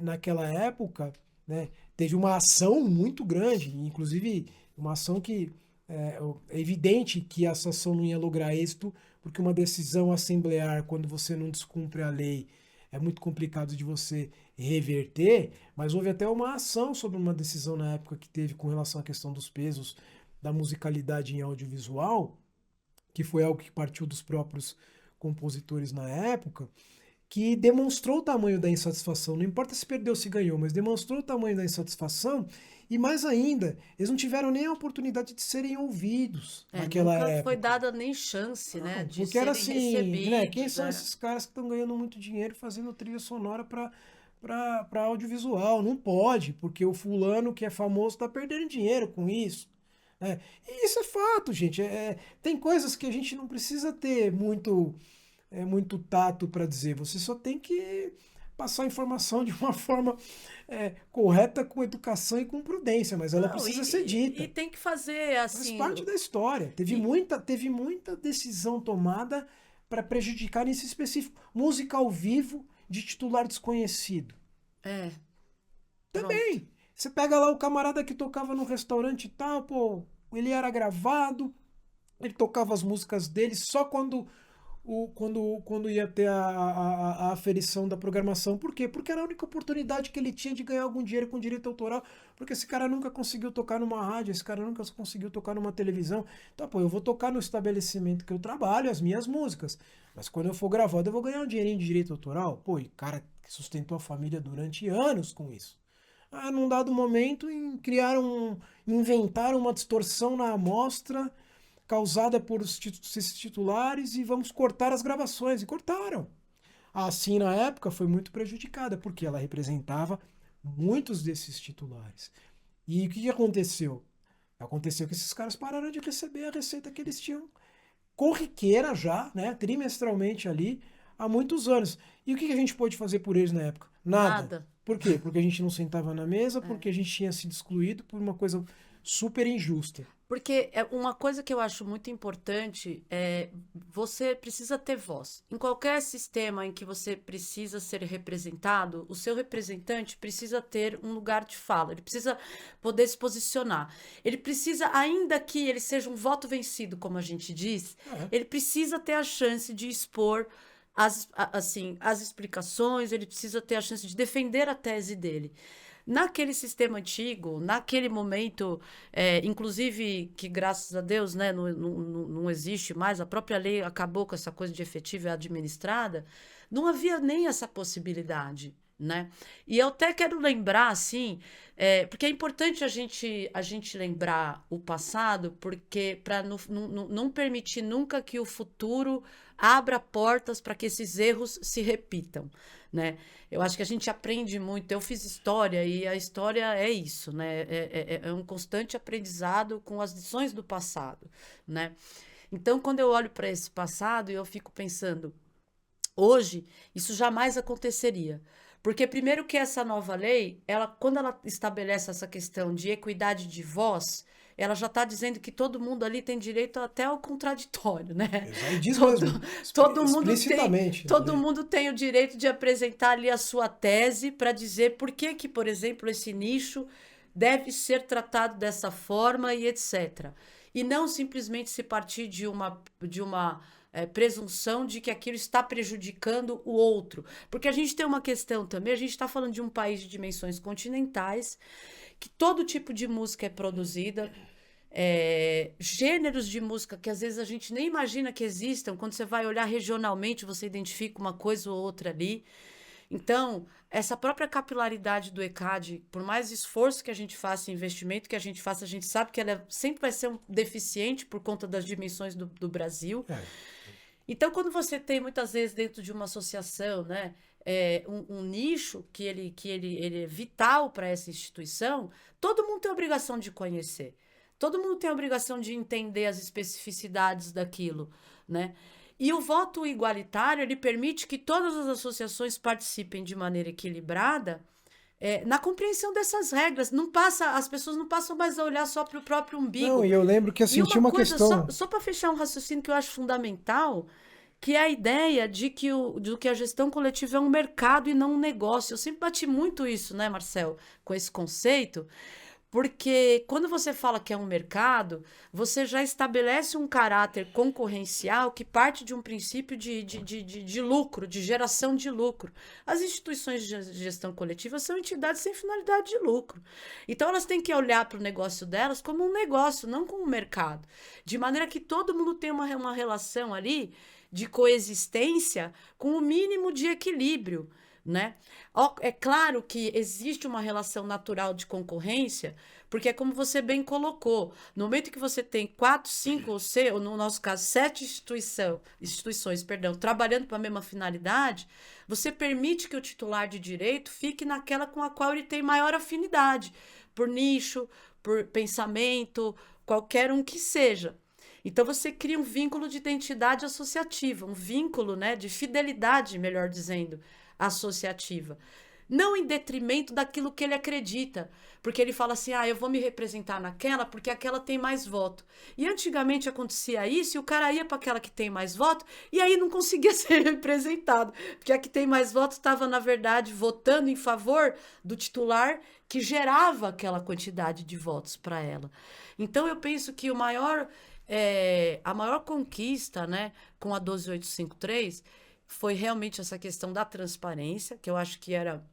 Speaker 1: naquela época, né, teve uma ação muito grande, inclusive uma ação que é evidente que essa ação não ia lograr êxito, porque uma decisão assemblear, quando você não descumpre a lei, é muito complicado de você reverter, mas houve até uma ação sobre uma decisão na época que teve com relação à questão dos pesos da musicalidade em audiovisual, que foi algo que partiu dos próprios compositores na época, que demonstrou o tamanho da insatisfação. Não importa se perdeu ou se ganhou, mas demonstrou o tamanho da insatisfação. E mais ainda, eles não tiveram nem a oportunidade de serem ouvidos naquela
Speaker 2: Nunca foi
Speaker 1: época.
Speaker 2: dada nem chance, né,
Speaker 1: Não,
Speaker 2: de
Speaker 1: porque era
Speaker 2: serem
Speaker 1: assim, né? Quem
Speaker 2: recebidos.
Speaker 1: são esses caras que estão ganhando muito dinheiro fazendo trilha sonora para audiovisual? Não pode, porque o fulano que é famoso está perdendo dinheiro com isso. Né? E isso é fato, gente. Tem coisas que a gente não precisa ter muito tato para dizer. Você só tem que passar a informação de uma forma correta, com educação e com prudência, mas ela
Speaker 2: Não,
Speaker 1: precisa ser
Speaker 2: e
Speaker 1: dita.
Speaker 2: tem que fazer
Speaker 1: Faz
Speaker 2: assim.
Speaker 1: parte da história. Teve
Speaker 2: E,
Speaker 1: muita decisão tomada para prejudicar nesse específico. Música ao vivo de titular desconhecido.
Speaker 2: é, pronto.
Speaker 1: Também. Você pega lá o camarada que tocava no restaurante e tal, pô, ele era gravado, ele tocava as músicas dele só quando ia ter a aferição da programação. Por quê? Porque era a única oportunidade que ele tinha de ganhar algum dinheiro com direito autoral, porque esse cara nunca conseguiu tocar numa rádio, esse cara nunca conseguiu tocar numa televisão. Então, pô, eu vou tocar no estabelecimento que eu trabalho as minhas músicas, mas quando eu for gravado eu vou ganhar um dinheirinho de direito autoral. Pô, e cara que sustentou a família durante anos com isso. Ah, num dado momento, inventaram uma distorção na amostra causada por esses titulares e vamos cortar as gravações. E cortaram. A Assim, na época, foi muito prejudicada, porque ela representava muitos desses titulares. E o que aconteceu? Aconteceu que esses caras pararam de receber a receita que eles tinham corriqueira já, né, trimestralmente ali, há muitos anos. E o que a gente pôde fazer por eles na época? Nada.
Speaker 2: Nada.
Speaker 1: Por quê? Porque a gente não sentava na mesa,
Speaker 2: É.
Speaker 1: porque a gente tinha sido excluído por uma coisa super injusta.
Speaker 2: Porque é uma coisa que eu acho muito importante é você precisa ter voz. Em qualquer sistema em que você precisa ser representado, o seu representante precisa ter um lugar de fala, ele precisa poder se posicionar. Ele precisa, ainda que ele seja um voto vencido, como a gente diz,
Speaker 1: É.
Speaker 2: ele precisa ter a chance de expor as explicações, ele precisa ter a chance de defender a tese dele. Naquele sistema antigo, naquele momento, inclusive que graças a Deus, né, não existe mais, a própria lei acabou com essa coisa de efetiva e administrada, não havia nem essa possibilidade, né? E eu até quero lembrar, assim, porque é importante a gente lembrar o passado, porque para não permitir nunca que o futuro abra portas para que esses erros se repitam, né? Eu acho que a gente aprende muito. Eu fiz história e a história é isso, né? É um constante aprendizado com as lições do passado, né? Então, quando eu olho para esse passado, eu fico pensando, hoje, isso jamais aconteceria. Porque, primeiro, que essa nova lei, quando ela estabelece essa questão de equidade de voz, ela já está dizendo que todo mundo ali tem direito até ao contraditório, né?
Speaker 1: E diz
Speaker 2: Todo,
Speaker 1: mesmo,
Speaker 2: todo mundo
Speaker 1: explicitamente.
Speaker 2: todo mundo tem o direito de apresentar ali a sua tese para dizer por que, por exemplo, esse nicho deve ser tratado dessa forma e etc. E não simplesmente se partir de uma presunção de que aquilo está prejudicando o outro. Porque a gente tem uma questão também, a gente está falando de um país de dimensões continentais, que todo tipo de música é produzida, gêneros de música que às vezes a gente nem imagina que existam, quando você vai olhar regionalmente, você identifica uma coisa ou outra ali. Então, essa própria capilaridade do ECAD, por mais esforço que a gente faça, investimento que a gente sabe que ela sempre vai ser deficiente por conta das dimensões do Brasil.
Speaker 1: É.
Speaker 2: Então, quando você tem, muitas vezes, dentro de uma associação, né, um nicho ele é vital para essa instituição, todo mundo tem a obrigação de conhecer. Todo mundo tem a obrigação de entender as especificidades daquilo, né? E o voto igualitário, ele permite que todas as associações participem de maneira equilibrada, na compreensão dessas regras. Não passa, as pessoas não passam mais a olhar só para o próprio umbigo.
Speaker 1: Não, e eu lembro que assim,
Speaker 2: E
Speaker 1: tinha
Speaker 2: uma
Speaker 1: uma
Speaker 2: coisa,
Speaker 1: questão.
Speaker 2: só para fechar um raciocínio que eu acho fundamental, que é a ideia de que a gestão coletiva é um mercado e não um negócio. Eu sempre bati muito isso, né, Marcel, com esse conceito, porque quando você fala que é um mercado, você já estabelece um caráter concorrencial que parte de um princípio de lucro, de geração de lucro. As instituições de gestão coletiva são entidades sem finalidade de lucro. Então, elas têm que olhar para o negócio delas como um negócio, não como um mercado. De maneira que todo mundo tem uma relação ali de coexistência com o mínimo de equilíbrio, né? É claro que existe uma relação natural de concorrência, porque é como você bem colocou, no momento que você tem 4, 5 ou no nosso caso 7 instituições, trabalhando para a mesma finalidade, você permite que o titular de direito fique naquela com a qual ele tem maior afinidade, por nicho, por pensamento, qualquer um que seja. Então, você cria um vínculo de identidade associativa, um vínculo, né, de fidelidade, melhor dizendo, associativa. Não em detrimento daquilo que ele acredita. Porque ele fala assim, eu vou me representar naquela porque aquela tem mais voto. E antigamente acontecia isso e o cara ia para aquela que tem mais voto e aí não conseguia ser representado. Porque a que tem mais voto estava, na verdade, votando em favor do titular que gerava aquela quantidade de votos para ela. Então, eu penso que a maior conquista, né, com a 12853 foi realmente essa questão da transparência, que eu acho que era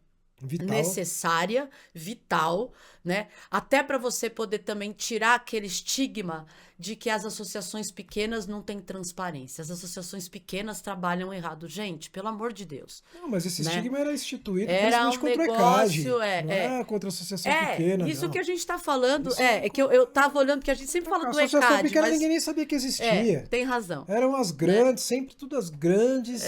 Speaker 1: Vital.
Speaker 2: necessária, vital, né? Até para você poder também tirar aquele estigma de que as associações pequenas não têm transparência. As associações pequenas trabalham errado. Gente, pelo amor de Deus.
Speaker 1: Não, mas esse estigma era instituído
Speaker 2: Era
Speaker 1: principalmente contra o ECAD. Não era contra a associação pequena,
Speaker 2: isso
Speaker 1: não.
Speaker 2: que a gente está falando, que eu tava olhando, que a gente sempre fala do ECAD. A associação pequena
Speaker 1: ninguém nem sabia que existia.
Speaker 2: Tem razão.
Speaker 1: Eram as grandes, sempre tudo as grandes.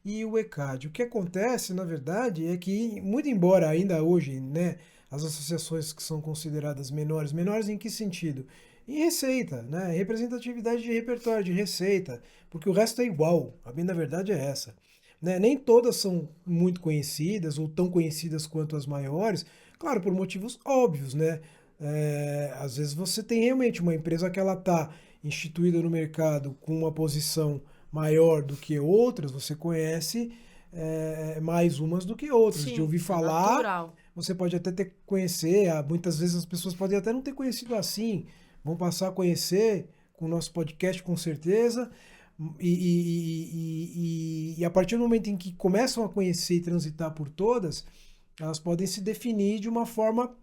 Speaker 1: E o ECAD. O que acontece, na verdade, é que, muito embora ainda hoje, né, as associações que são consideradas menores em que sentido? Em receita, né, representatividade de repertório, de receita, porque o resto é igual, a bem da verdade é essa. Né? Nem todas são muito conhecidas ou tão conhecidas quanto as maiores, claro, por motivos óbvios, né? Às vezes você tem realmente uma empresa que ela está instituída no mercado com uma posição maior do que outras, você conhece mais umas do que outras.
Speaker 2: Sim,
Speaker 1: de ouvir falar,
Speaker 2: natural.
Speaker 1: você pode até conhecer, muitas vezes as pessoas podem até não ter conhecido assim, vão passar a conhecer com o nosso podcast com certeza, e a partir do momento em que começam a conhecer e transitar por todas, elas podem se definir de uma forma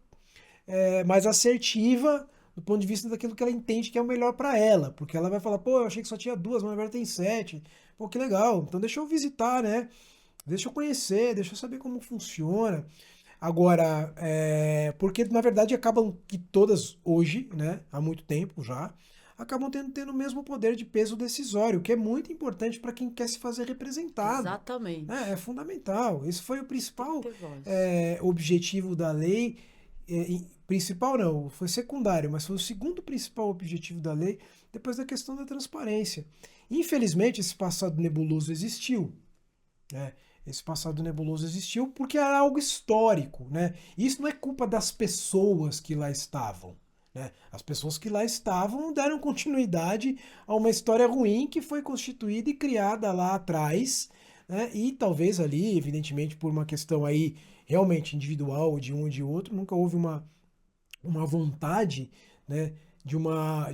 Speaker 1: mais assertiva do ponto de vista daquilo que ela entende que é o melhor para ela, porque ela vai falar, pô, eu achei que só tinha 2, mas na verdade tem 7, pô, que legal, então deixa eu visitar, né, deixa eu conhecer, deixa eu saber como funciona. Agora, porque na verdade acabam que todas hoje, né, há muito tempo já, acabam tendo o mesmo poder de peso decisório, que é muito importante para quem quer se fazer representado.
Speaker 2: Exatamente.
Speaker 1: É fundamental, esse foi o principal objetivo da lei. Principal não, foi secundário, mas foi o segundo principal objetivo da lei, depois da questão da transparência. Infelizmente, esse passado nebuloso existiu. Né? Esse passado nebuloso existiu porque era algo histórico. Né? Isso não é culpa das pessoas que lá estavam. Né? As pessoas que lá estavam deram continuidade a uma história ruim que foi constituída e criada lá atrás, né? E talvez ali, evidentemente, por uma questão aí realmente individual de um e de outro, nunca houve uma vontade, né, de uma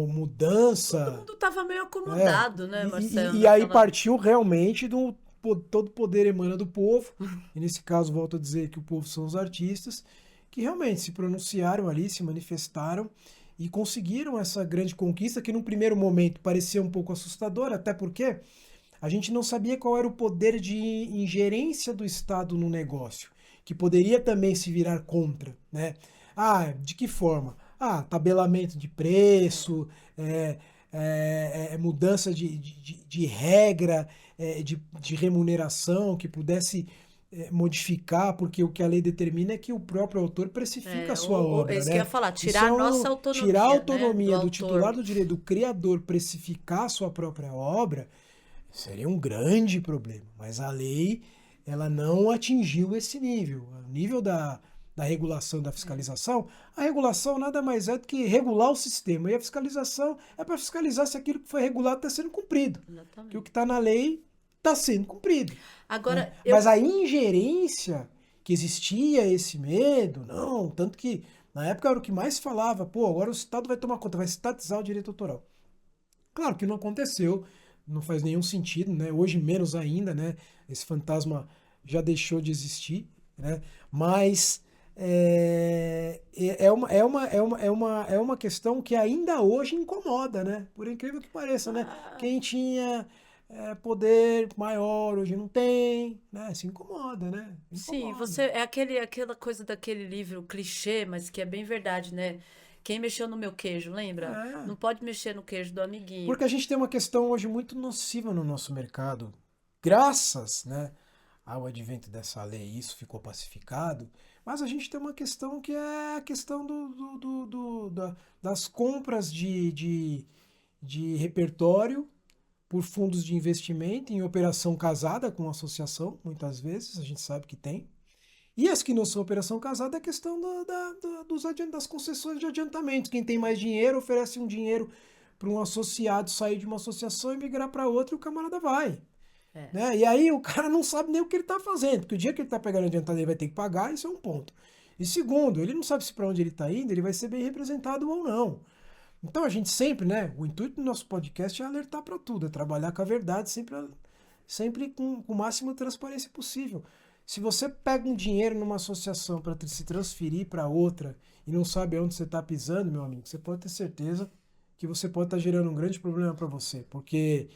Speaker 1: mudança.
Speaker 2: Todo mundo estava meio acomodado, né, Marcelo?
Speaker 1: E aí partiu realmente todo poder emana do povo, e nesse caso volto a dizer que o povo são os artistas, que realmente se pronunciaram ali, se manifestaram e conseguiram essa grande conquista que num primeiro momento parecia um pouco assustadora, até porque A gente não sabia qual era o poder de ingerência do Estado no negócio, que poderia também se virar contra, né? Ah, de que forma? Ah, tabelamento de preço, mudança de regra, de remuneração que pudesse modificar, porque o que a lei determina é que o próprio autor precifica a sua
Speaker 2: É
Speaker 1: obra,
Speaker 2: isso que eu ia
Speaker 1: né?
Speaker 2: falar,
Speaker 1: Isso
Speaker 2: tirar
Speaker 1: é
Speaker 2: a nossa
Speaker 1: tirar a
Speaker 2: autonomia, né, do
Speaker 1: autonomia do titular
Speaker 2: autor.
Speaker 1: do direito, do criador, precificar a sua própria obra, seria um grande problema. Mas a lei, ela não atingiu esse nível. O nível da regulação, da fiscalização, a regulação nada mais é do que regular o sistema. E a fiscalização é para fiscalizar se aquilo que foi regulado está sendo cumprido. Que o
Speaker 2: Exatamente.
Speaker 1: que está na lei está sendo cumprido, né?
Speaker 2: Agora,
Speaker 1: Mas a ingerência, que existia esse medo, não, tanto que na época era o que mais se falava, pô, agora o Estado vai tomar conta, vai estatizar o direito autoral. Claro que não aconteceu, não faz nenhum sentido, né? Hoje menos ainda, né? Esse fantasma já deixou de existir, né? Mas é uma questão que ainda hoje incomoda, né? Por incrível que pareça, né?
Speaker 2: ah,
Speaker 1: Quem tinha poder maior hoje não tem, né? Se incomoda, né?
Speaker 2: sim,
Speaker 1: Incomoda.
Speaker 2: você é aquela coisa daquele livro clichê, mas que é bem verdade, né? Quem mexeu no meu queijo, lembra?
Speaker 1: É.
Speaker 2: Não pode mexer no queijo do amiguinho.
Speaker 1: Porque a gente tem uma questão hoje muito nociva no nosso mercado, graças, né, ao advento dessa lei, isso ficou pacificado, mas a gente tem uma questão que é a questão das compras de repertório por fundos de investimento em operação casada com associação, muitas vezes, a gente sabe que tem. E as que não são operação casada é a questão das concessões de adiantamento. Quem tem mais dinheiro oferece um dinheiro para um associado sair de uma associação e migrar para outra e o camarada vai.
Speaker 2: É,
Speaker 1: Né? E aí o cara não sabe nem o que ele está fazendo, porque o dia que ele está pegando adiantado ele vai ter que pagar, isso é um ponto. E segundo, ele não sabe se para onde ele está indo ele vai ser bem representado ou não. Então a gente sempre, né? O intuito do nosso podcast é alertar para tudo, é trabalhar com a verdade, sempre com o máximo de transparência possível. Se você pega um dinheiro numa associação para se transferir para outra e não sabe onde você está pisando, meu amigo, você pode ter certeza que você pode estar gerando um grande problema para você. Porque,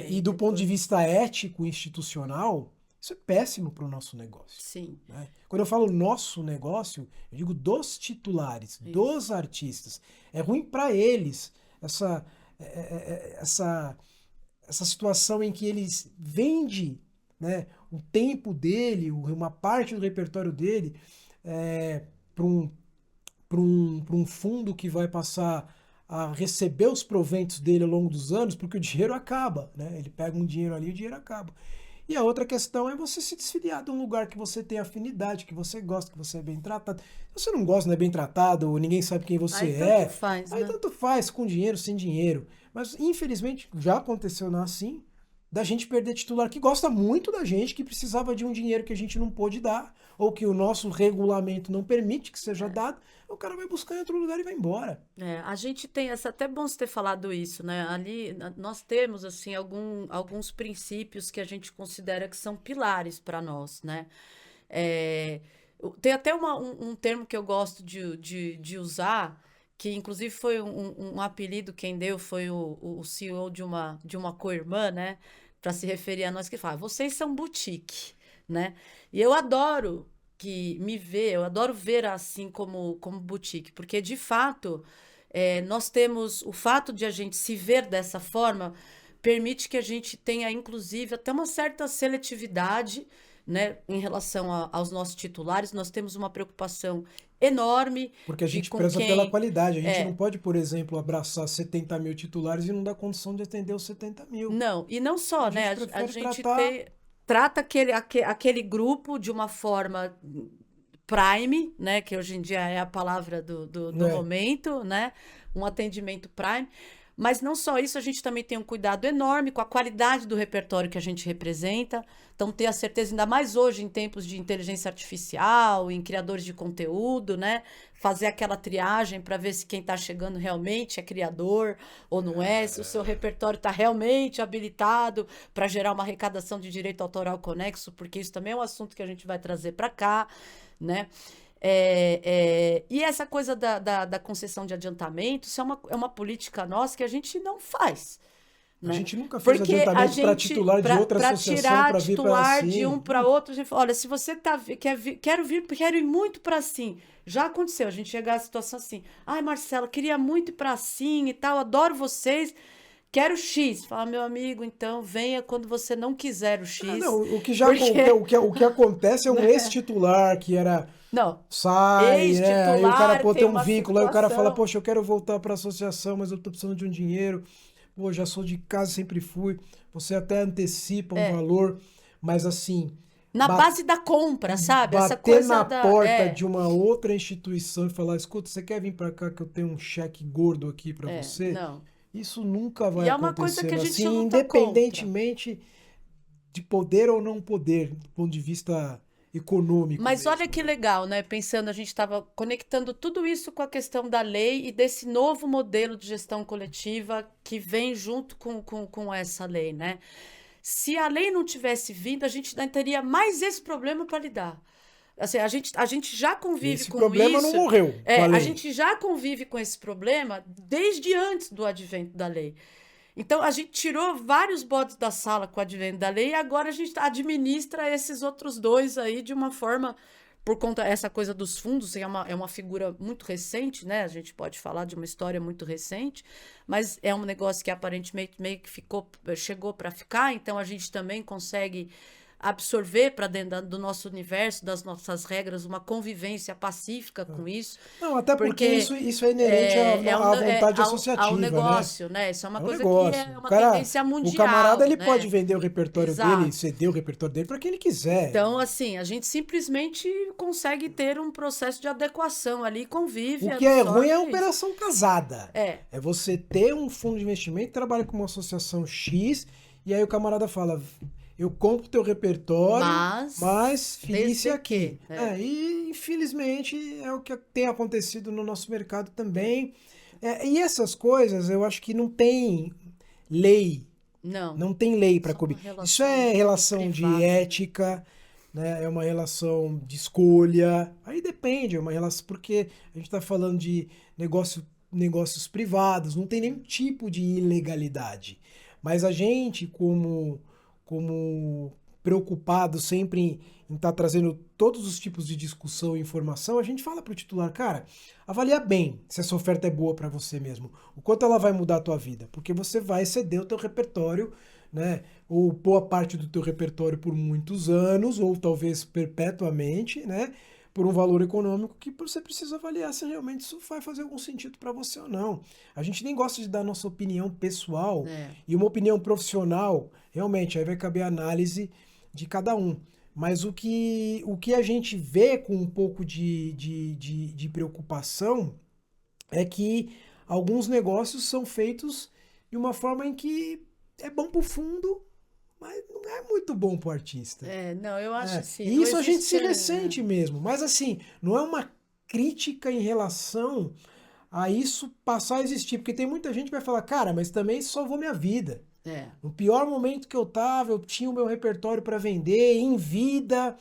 Speaker 1: e do ponto de
Speaker 2: depois.
Speaker 1: vista ético, institucional, isso é péssimo para o nosso negócio.
Speaker 2: Sim,
Speaker 1: Né? Quando eu falo nosso negócio, eu digo dos titulares,
Speaker 2: isso.
Speaker 1: dos artistas. É ruim para eles essa, é, é, essa, essa situação em que eles vendem, né, o tempo dele, uma parte do repertório dele, para um fundo que vai passar a receber os proventos dele ao longo dos anos, porque o dinheiro acaba, né? Ele pega um dinheiro ali e o dinheiro acaba. E a outra questão é você se desfiliar de um lugar que você tem afinidade, que você gosta, que você é bem tratado. Se você não gosta, não é bem tratado, ou ninguém sabe quem você
Speaker 2: Aí tanto
Speaker 1: é,
Speaker 2: faz,
Speaker 1: aí
Speaker 2: né?
Speaker 1: tanto faz, com dinheiro, sem dinheiro. Mas infelizmente já aconteceu assim, da gente perder titular que gosta muito da gente, que precisava de um dinheiro que a gente não pôde dar, ou que o nosso regulamento não permite que seja dado, o cara vai buscar em outro lugar e vai embora.
Speaker 2: A gente tem essa, até bom você ter falado isso, né? Ali nós temos assim alguns princípios que a gente considera que são pilares para nós, né? É, tem até um termo que eu gosto de usar, que inclusive foi um apelido quem deu foi o CEO de uma co-irmã, né? Para se referir a nós que fala, vocês são boutique, né? E eu adoro eu adoro ver assim como boutique, porque de fato nós temos o fato de a gente se ver dessa forma permite que a gente tenha, inclusive, até uma certa seletividade, né, em relação aos nossos titulares. Nós temos uma preocupação enorme
Speaker 1: Porque a
Speaker 2: de
Speaker 1: gente
Speaker 2: com
Speaker 1: preza pela
Speaker 2: quem.
Speaker 1: qualidade. A gente não
Speaker 2: É,
Speaker 1: pode, por exemplo, abraçar 70 mil titulares e não dar condição de atender os 70 mil.
Speaker 2: não, e não
Speaker 1: A
Speaker 2: só, né?
Speaker 1: gente
Speaker 2: A
Speaker 1: prefere
Speaker 2: gente
Speaker 1: tratar.
Speaker 2: trata aquele grupo de uma forma prime, né? Que hoje em dia é a palavra do
Speaker 1: Né?
Speaker 2: momento, né? Um atendimento prime. Mas não só isso, a gente também tem um cuidado enorme com a qualidade do repertório que a gente representa. Então, ter a certeza, ainda mais hoje, em tempos de inteligência artificial, em criadores de conteúdo, né? Fazer aquela triagem para ver se quem está chegando realmente é criador ou não é, se o seu repertório está realmente habilitado para gerar uma arrecadação de direito autoral conexo, porque isso também é um assunto que a gente vai trazer para cá, né? E essa coisa da concessão de adiantamento, isso é uma política nossa que a gente não faz.
Speaker 1: A
Speaker 2: né?
Speaker 1: gente nunca fez
Speaker 2: Porque a
Speaker 1: adiantamento para
Speaker 2: gente,
Speaker 1: titular de outra
Speaker 2: para
Speaker 1: associação
Speaker 2: tirar
Speaker 1: para vir para
Speaker 2: titular de
Speaker 1: assim.
Speaker 2: um para outro, a gente fala, olha, se você quero ir muito para assim. Já aconteceu, a gente chegar à situação assim, ai, Marcela, queria muito ir para assim e tal, adoro vocês, quero X. Fala, meu amigo, então venha quando você não quiser o X,
Speaker 1: Não,
Speaker 2: porque,
Speaker 1: o que acontece é um
Speaker 2: né?
Speaker 1: ex-titular que era
Speaker 2: Não,
Speaker 1: sai, né? Aí o cara
Speaker 2: ex-titular
Speaker 1: pô,
Speaker 2: tem
Speaker 1: tem um
Speaker 2: uma
Speaker 1: vínculo, aí o cara fala,
Speaker 2: situação.
Speaker 1: poxa, eu quero voltar para a associação, mas eu tô precisando de um dinheiro. Pô, já sou de casa, sempre fui. Você até antecipa um
Speaker 2: É,
Speaker 1: valor, mas assim,
Speaker 2: na base da compra, sabe? Essa
Speaker 1: bater
Speaker 2: coisa
Speaker 1: na
Speaker 2: da.
Speaker 1: porta
Speaker 2: É,
Speaker 1: de uma outra instituição e falar, escuta, você quer vir para cá que eu tenho um cheque gordo aqui para você?
Speaker 2: não.
Speaker 1: Isso nunca
Speaker 2: E
Speaker 1: vai
Speaker 2: é uma coisa que
Speaker 1: acontecer
Speaker 2: a gente
Speaker 1: assim,
Speaker 2: luta contra.
Speaker 1: independentemente de poder ou não poder, do ponto de vista econômico
Speaker 2: Mas olha
Speaker 1: mesmo,
Speaker 2: que
Speaker 1: né?
Speaker 2: legal, né? Pensando, a gente estava conectando tudo isso com a questão da lei e desse novo modelo de gestão coletiva que vem junto com essa lei, né? Se a lei não tivesse vindo, a gente ainda teria mais esse problema para lidar. Assim, a gente já convive
Speaker 1: Esse
Speaker 2: com
Speaker 1: problema não
Speaker 2: isso,
Speaker 1: morreu com a
Speaker 2: a
Speaker 1: lei.
Speaker 2: gente já convive com esse problema desde antes do advento da lei. Então, a gente tirou vários bodes da sala com o advento da lei e agora a gente administra esses outros dois aí de uma forma, por conta essa coisa dos fundos, é uma figura muito recente, né? A gente pode falar de uma história muito recente, mas é um negócio que aparentemente meio que chegou para ficar, então a gente também consegue absorver para dentro do nosso universo, das nossas regras, uma convivência pacífica com isso,
Speaker 1: Não, até porque
Speaker 2: porque
Speaker 1: isso é inerente à vontade
Speaker 2: ao
Speaker 1: associativa, né?
Speaker 2: negócio, né? Isso é uma
Speaker 1: É um
Speaker 2: coisa que
Speaker 1: negócio.
Speaker 2: é
Speaker 1: O
Speaker 2: uma
Speaker 1: cara,
Speaker 2: tendência
Speaker 1: o camarada,
Speaker 2: mundial,
Speaker 1: ele pode
Speaker 2: né?
Speaker 1: vender o repertório dele,
Speaker 2: Exato.
Speaker 1: ceder o repertório dele para quem ele quiser.
Speaker 2: Então, assim, a gente simplesmente consegue ter um processo de adequação ali, convive,
Speaker 1: O que é ruim
Speaker 2: absorve
Speaker 1: é a
Speaker 2: isso.
Speaker 1: operação casada.
Speaker 2: É,
Speaker 1: É você ter um fundo de investimento, trabalha com uma associação X, e aí o camarada fala, eu compro teu repertório, mas fique
Speaker 2: desde
Speaker 1: aqui.
Speaker 2: que,
Speaker 1: E infelizmente é o que tem acontecido no nosso mercado também. E essas coisas eu acho que não tem lei,
Speaker 2: não,
Speaker 1: não tem lei para
Speaker 2: só uma
Speaker 1: cobrir. Isso
Speaker 2: relação
Speaker 1: é relação de
Speaker 2: privada, né?
Speaker 1: ética, né? É uma relação de escolha. Aí depende, é uma relação porque a gente está falando de negócios privados, não tem nenhum tipo de ilegalidade. Mas a gente, como preocupado sempre em estar trazendo todos os tipos de discussão e informação, a gente fala para o titular, cara, avalia bem se essa oferta é boa para você mesmo, o quanto ela vai mudar a tua vida, porque você vai ceder o teu repertório, né, ou boa parte do teu repertório por muitos anos, ou talvez perpetuamente, né, por um valor econômico que você precisa avaliar se realmente isso vai fazer algum sentido para você ou não. A gente nem gosta de dar nossa opinião pessoal
Speaker 2: É,
Speaker 1: e uma opinião profissional, realmente, aí vai caber a análise de cada um. Mas o que a gente vê com um pouco de preocupação é que alguns negócios são feitos de uma forma em que é bom para o fundo, mas não é muito bom para o artista.
Speaker 2: não, eu acho assim,
Speaker 1: E
Speaker 2: não
Speaker 1: isso a gente
Speaker 2: existe.
Speaker 1: se ressente mesmo. Mas assim, não é uma crítica em relação a isso passar a existir. Porque tem muita gente que vai falar, cara, mas também isso salvou minha vida.
Speaker 2: É,
Speaker 1: No pior momento que eu tava, eu tinha o meu repertório para vender, em vida,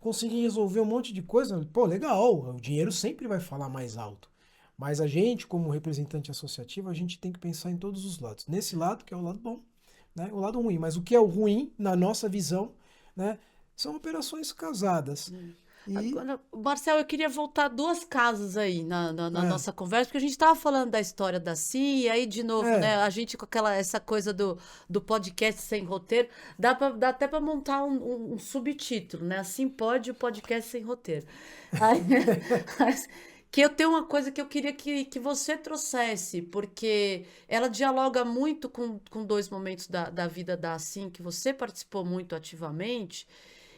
Speaker 1: consegui resolver um monte de coisa. Pô, legal, o dinheiro sempre vai falar mais alto. Mas a gente, como representante associativo, a gente tem que pensar em todos os lados. Nesse lado, que é o lado bom, né? O lado ruim. Mas o que é o ruim, na nossa visão, né? São operações casadas. E
Speaker 2: agora, Marcel, eu queria voltar duas casas aí na
Speaker 1: é,
Speaker 2: nossa conversa, porque a gente estava falando da história da Sim, e aí, de novo, né?
Speaker 1: é,
Speaker 2: A gente com essa coisa do podcast sem roteiro, dá até para montar um subtítulo, né? Assim pode o podcast sem roteiro. Aí, mas que eu tenho uma coisa que eu queria que você trouxesse, porque ela dialoga muito com dois momentos da vida da Assim, que você participou muito ativamente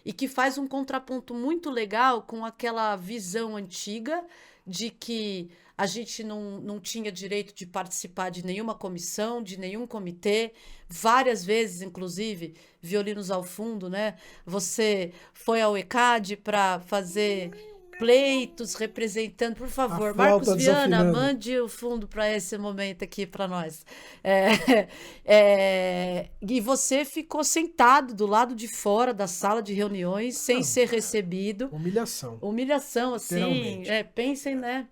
Speaker 2: e que faz um contraponto muito legal com aquela visão antiga de que a gente não tinha direito de participar de nenhuma comissão, de nenhum comitê, várias vezes, inclusive, violinos ao fundo, né? Você foi ao ECAD para fazer pleitos representando, por
Speaker 1: a
Speaker 2: favor, Marcos
Speaker 1: flauta
Speaker 2: Viana,
Speaker 1: desafinando.
Speaker 2: mande o fundo para esse momento aqui para nós. É, e você ficou sentado do lado de fora da sala de reuniões sem
Speaker 1: Não,
Speaker 2: ser recebido.
Speaker 1: humilhação,
Speaker 2: Humilhação, assim,
Speaker 1: literalmente.
Speaker 2: pensem, né?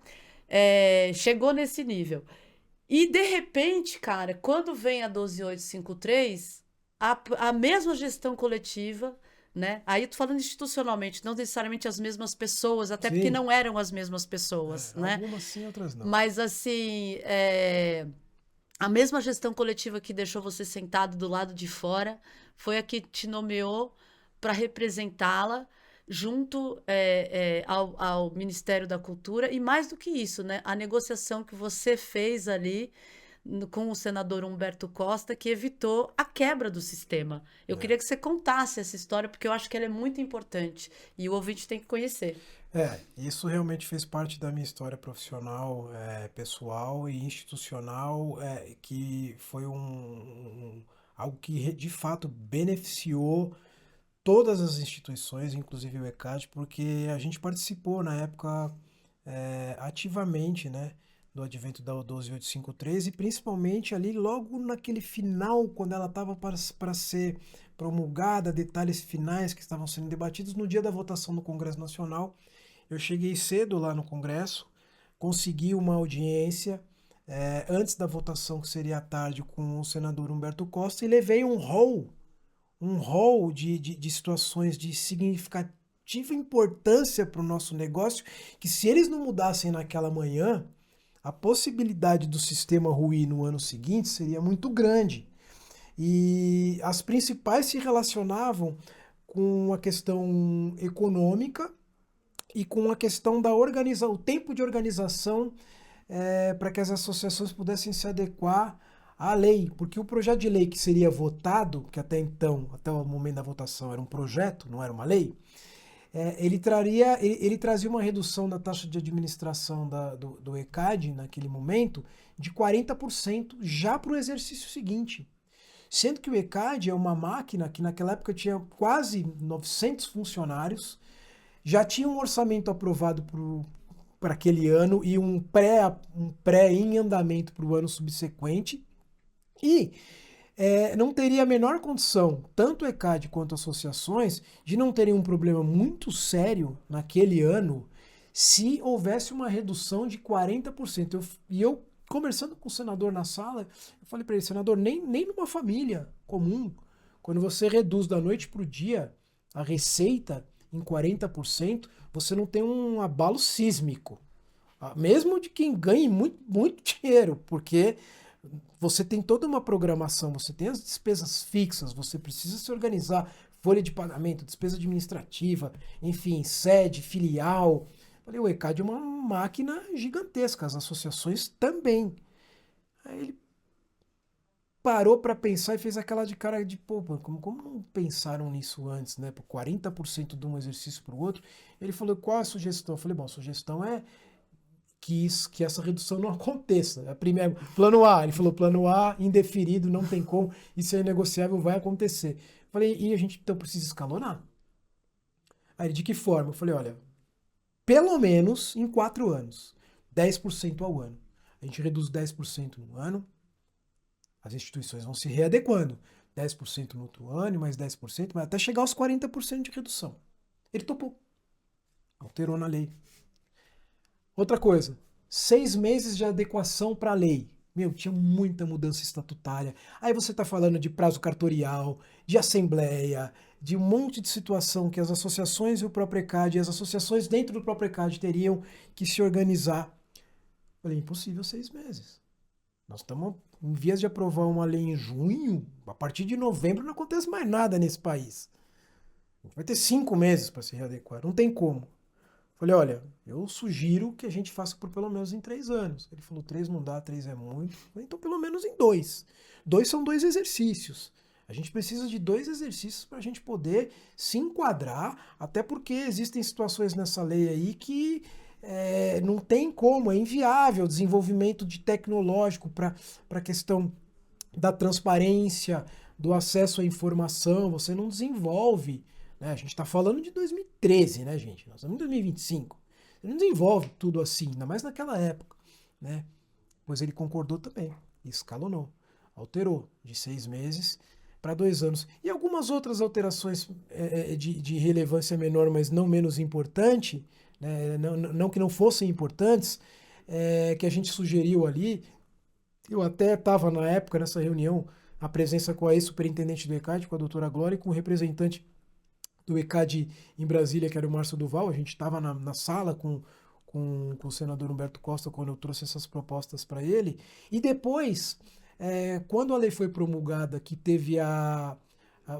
Speaker 2: Chegou nesse nível. E, de repente, cara, quando vem a 12853, a mesma gestão coletiva, né? Aí eu tô falando institucionalmente, não necessariamente as mesmas pessoas, até porque
Speaker 1: Sim.
Speaker 2: não eram as mesmas pessoas, né?
Speaker 1: Algumas sim, outras não.
Speaker 2: Mas, assim, a mesma gestão coletiva que deixou você sentado do lado de fora foi a que te nomeou para representá-la junto ao Ministério da Cultura. E mais do que isso, né? A negociação que você fez ali com o senador Humberto Costa, que evitou a quebra do sistema. Eu
Speaker 1: É.
Speaker 2: queria que você contasse essa história, porque eu acho que ela é muito importante e o ouvinte tem que conhecer.
Speaker 1: Isso realmente fez parte da minha história profissional, pessoal e institucional, que foi algo que de fato beneficiou todas as instituições, inclusive o ECAD, porque a gente participou na época ativamente, né, do advento da 12853 e principalmente ali logo naquele final, quando ela estava para ser promulgada, detalhes finais que estavam sendo debatidos no dia da votação no Congresso Nacional. Eu cheguei cedo lá no Congresso, consegui uma audiência antes da votação, que seria à tarde, com o senador Humberto Costa, e levei um rol de situações de significativa importância para o nosso negócio, que se eles não mudassem naquela manhã, a possibilidade do sistema ruir no ano seguinte seria muito grande. E as principais se relacionavam com a questão econômica e com a questão da organização, o tempo de organização para que as associações pudessem se adequar à lei, porque o projeto de lei que seria votado, que até então, até o momento da votação era um projeto, não era uma lei, ele trazia uma redução da taxa de administração do ECAD naquele momento de 40% já para o exercício seguinte. Sendo que o ECAD é uma máquina que naquela época tinha quase 900 funcionários, já tinha um orçamento aprovado para aquele ano e um pré em andamento para o ano subsequente. E não teria a menor condição, tanto o ECAD quanto associações, de não terem um problema muito sério naquele ano se houvesse uma redução de 40%. E eu, conversando com o senador na sala, eu falei para ele, senador, nem numa família comum, quando você reduz da noite para o dia a receita em 40%, você não tem um abalo sísmico. Mesmo de quem ganhe muito, muito dinheiro, porque você tem toda uma programação, você tem as despesas fixas, você precisa se organizar, folha de pagamento, despesa administrativa, enfim, sede, filial. Falei, o ECAD é uma máquina gigantesca, as associações também. Aí ele parou para pensar e fez aquela de cara de, pô, como não pensaram nisso antes, né? Por 40% de um exercício para o outro. Ele falou, qual a sugestão? Eu falei, bom, a sugestão é que essa redução não aconteça. A primeira, plano A, ele falou, plano A, indeferido, não tem como, isso é negociável, vai acontecer. Eu falei, e a gente então precisa escalonar? Aí ele, de que forma? Eu falei, olha, pelo menos em 4 anos, 10% ao ano. A gente reduz 10% no ano, as instituições vão se readequando. 10% no outro ano, mais 10%, mas até chegar aos 40% de redução. Ele topou. Alterou na lei. Outra coisa, 6 meses de adequação para a lei. Meu, tinha muita mudança estatutária. Aí você está falando de prazo cartorial, de assembleia, de um monte de situação que as associações e o próprio ECAD, e as associações dentro do próprio ECAD teriam que se organizar. Falei, impossível 6 meses. Nós estamos em vias de aprovar uma lei em junho, a partir de novembro não acontece mais nada nesse país. A gente vai ter 5 meses para se readequar, não tem como. Falei, olha, eu sugiro que a gente faça por pelo menos em 3 anos. Ele falou, 3 não dá, 3 é muito. Falei, então pelo menos em 2. 2 são 2 exercícios. A gente precisa de 2 exercícios para a gente poder se enquadrar, até porque existem situações nessa lei aí que não tem como, é inviável o desenvolvimento de tecnológico para a questão da transparência, do acesso à informação, você não desenvolve, né? A gente está falando de 2013, né, gente? Nós estamos em 2025. Você não desenvolve tudo assim, ainda mais naquela época, né? Pois ele concordou também, escalonou, alterou de 6 meses para 2 anos. E algumas outras alterações de relevância menor, mas não menos importante, né? Não que não fossem importantes, que a gente sugeriu ali, Eu até estava na época, nessa reunião, a presença com a ex-superintendente do ECAD, com a doutora Glória, e com o representante do ECAD em Brasília, que era o Márcio Duval. A gente estava na sala com o senador Humberto Costa quando eu trouxe essas propostas para ele. E depois, quando a lei foi promulgada, que teve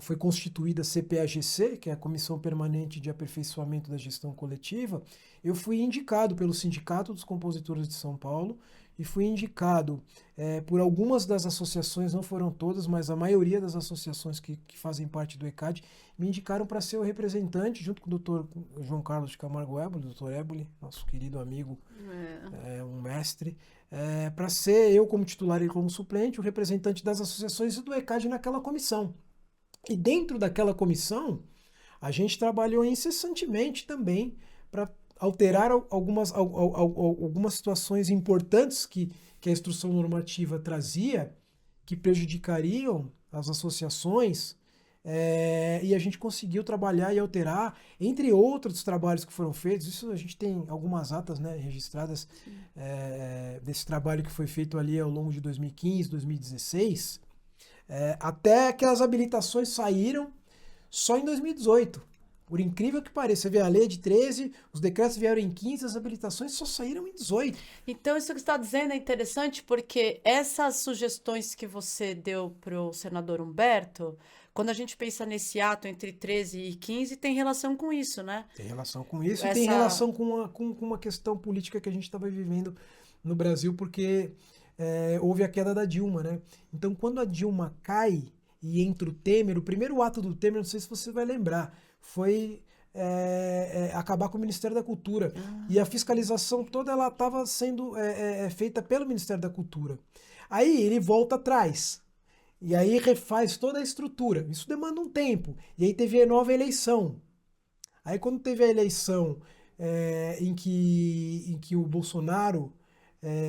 Speaker 1: foi constituída a CPAGC, que é a Comissão Permanente de Aperfeiçoamento da Gestão Coletiva, eu fui indicado pelo Sindicato dos Compositores de São Paulo e fui indicado por algumas das associações, não foram todas, mas a maioria das associações que fazem parte do ECAD, me indicaram para ser o representante, junto com o doutor João Carlos de Camargo Éboli, doutor Éboli, nosso querido amigo, um mestre, para ser eu como titular e como suplente, o representante das associações e do ECAD naquela comissão. E dentro daquela comissão, a gente trabalhou incessantemente também para alterar algumas situações importantes que a instrução normativa trazia, que prejudicariam as associações, e a gente conseguiu trabalhar e alterar, entre outros trabalhos que foram feitos. Isso a gente tem algumas atas, né, registradas desse trabalho que foi feito ali ao longo de 2015, 2016, até que as habilitações saíram só em 2018. Por incrível que pareça, você vê a lei de 13, os decretos vieram em 15, as habilitações só saíram em 18.
Speaker 2: Então, isso que você está dizendo é interessante, porque essas sugestões que você deu para o senador Humberto, quando a gente pensa nesse ato entre 13 e 15, tem relação com isso, né?
Speaker 1: Tem relação com isso e tem relação com uma questão política que a gente estava vivendo no Brasil, porque houve a queda da Dilma, né? Então, quando a Dilma cai e entra o Temer, o primeiro ato do Temer, não sei se você vai lembrar, foi acabar com o Ministério da Cultura. E a fiscalização toda ela estava sendo feita pelo Ministério da Cultura. Aí ele volta atrás. E aí refaz toda a estrutura. Isso demanda um tempo. E aí teve a nova eleição. Aí quando teve a eleição em que o Bolsonaro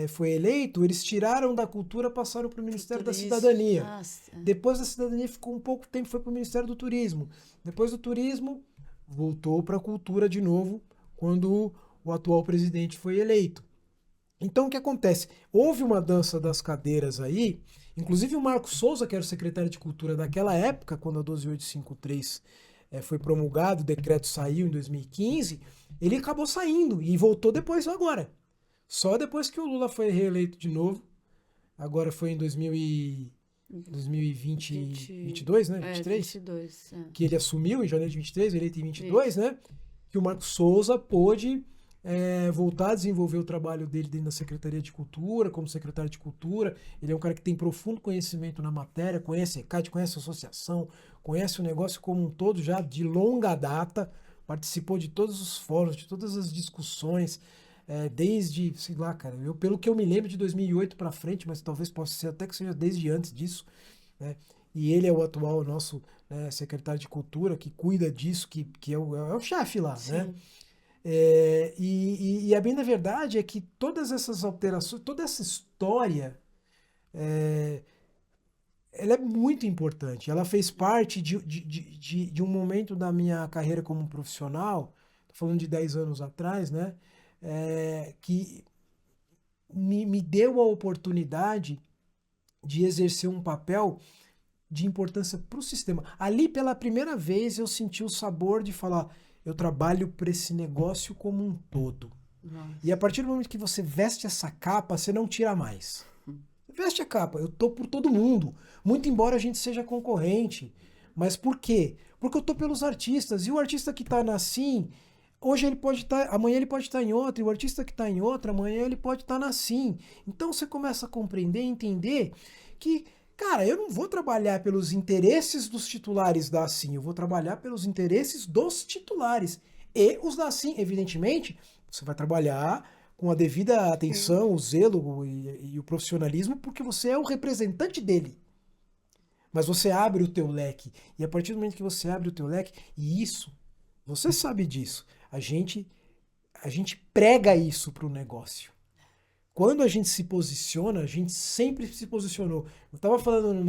Speaker 1: foi eleito, eles tiraram da cultura, passaram para o Ministério da Cidadania.
Speaker 2: Nossa.
Speaker 1: Depois da cidadania ficou um pouco tempo, foi para o Ministério do Turismo. Depois do turismo, voltou para a cultura de novo, quando o atual presidente foi eleito. Então o que acontece? Houve uma dança das cadeiras aí, inclusive o Marcos Souza, que era o secretário de Cultura daquela época, quando a 12853 foi promulgado, o decreto saiu em 2015, ele acabou saindo e voltou depois agora. Só depois que o Lula foi reeleito de novo, agora foi em 2022, né? 23?
Speaker 2: 22,
Speaker 1: que ele assumiu em janeiro de 23, eleito em 22, né? Que o Marcos Souza pôde voltar a desenvolver o trabalho dele dentro da Secretaria de Cultura, como secretário de Cultura. Ele é um cara que tem profundo conhecimento na matéria, conhece a ECAD, conhece a associação, conhece o negócio como um todo já de longa data, participou de todos os fóruns, de todas as discussões, desde, sei lá, cara, pelo que eu me lembro de 2008 para frente, mas talvez possa ser até que seja desde antes disso, né? E ele é o atual nosso secretário de Cultura, que cuida disso, que é o chefe lá,
Speaker 2: Sim.
Speaker 1: né? E a bem da verdade é que todas essas alterações, toda essa história, ela é muito importante. Ela fez parte de um momento da minha carreira como profissional, tô falando de 10 anos atrás, né? Que me deu a oportunidade de exercer um papel de importância para o sistema. Ali, pela primeira vez, eu senti o sabor de falar, eu trabalho para esse negócio como um todo.
Speaker 2: Nossa.
Speaker 1: E a partir do momento que você veste essa capa, você não tira mais. Veste a capa, eu tô por todo mundo. Muito embora a gente seja concorrente. Mas por quê? Porque eu tô pelos artistas. E o artista que tá na Sim, hoje ele pode estar, amanhã ele pode estar em outra, e o artista que está em outra, amanhã ele pode estar na Sim. Então você começa a compreender e entender que, cara, eu não vou trabalhar pelos interesses dos titulares da Assim, eu vou trabalhar pelos interesses dos titulares. E os da Assim, evidentemente, você vai trabalhar com a devida atenção, o zelo e o profissionalismo, porque você é o representante dele. Mas você abre o teu leque. E a partir do momento que você abre o teu leque, e isso, você sabe disso, a gente prega isso para o negócio. Quando a gente se posiciona, a gente sempre se posicionou. Eu estava falando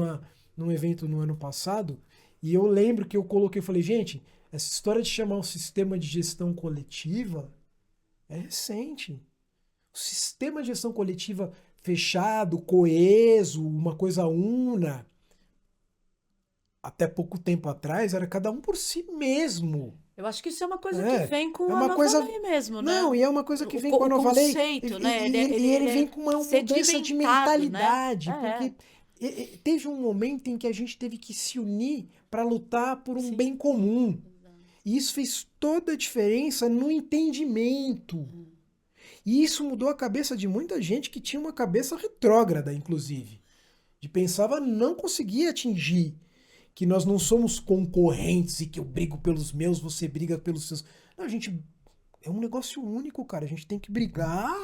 Speaker 1: num evento no ano passado, e eu lembro que eu falei, gente, essa história de chamar um sistema de gestão coletiva é recente. O sistema de gestão coletiva fechado, coeso, uma coisa una. Até pouco tempo atrás era cada um por si mesmo.
Speaker 2: Eu acho que isso é uma coisa que
Speaker 1: É,
Speaker 2: vem com
Speaker 1: é
Speaker 2: a
Speaker 1: uma
Speaker 2: nova
Speaker 1: coisa.
Speaker 2: lei mesmo, né?
Speaker 1: Não, e é uma coisa que vem com a
Speaker 2: O
Speaker 1: nova lei.
Speaker 2: conceito, né?
Speaker 1: E ele
Speaker 2: Ele
Speaker 1: vem
Speaker 2: é
Speaker 1: com uma mudança de
Speaker 2: sedimentado, né?
Speaker 1: mentalidade.
Speaker 2: É,
Speaker 1: Porque teve um momento em que a gente teve que se unir para lutar por um
Speaker 2: sim.
Speaker 1: bem comum. E isso fez toda a diferença no entendimento. E isso mudou a cabeça de muita gente que tinha uma cabeça retrógrada, inclusive. De pensava não conseguir atingir. Que nós não somos concorrentes e que eu brigo pelos meus, você briga pelos seus. Não, a gente. É um negócio único, cara. A gente tem que brigar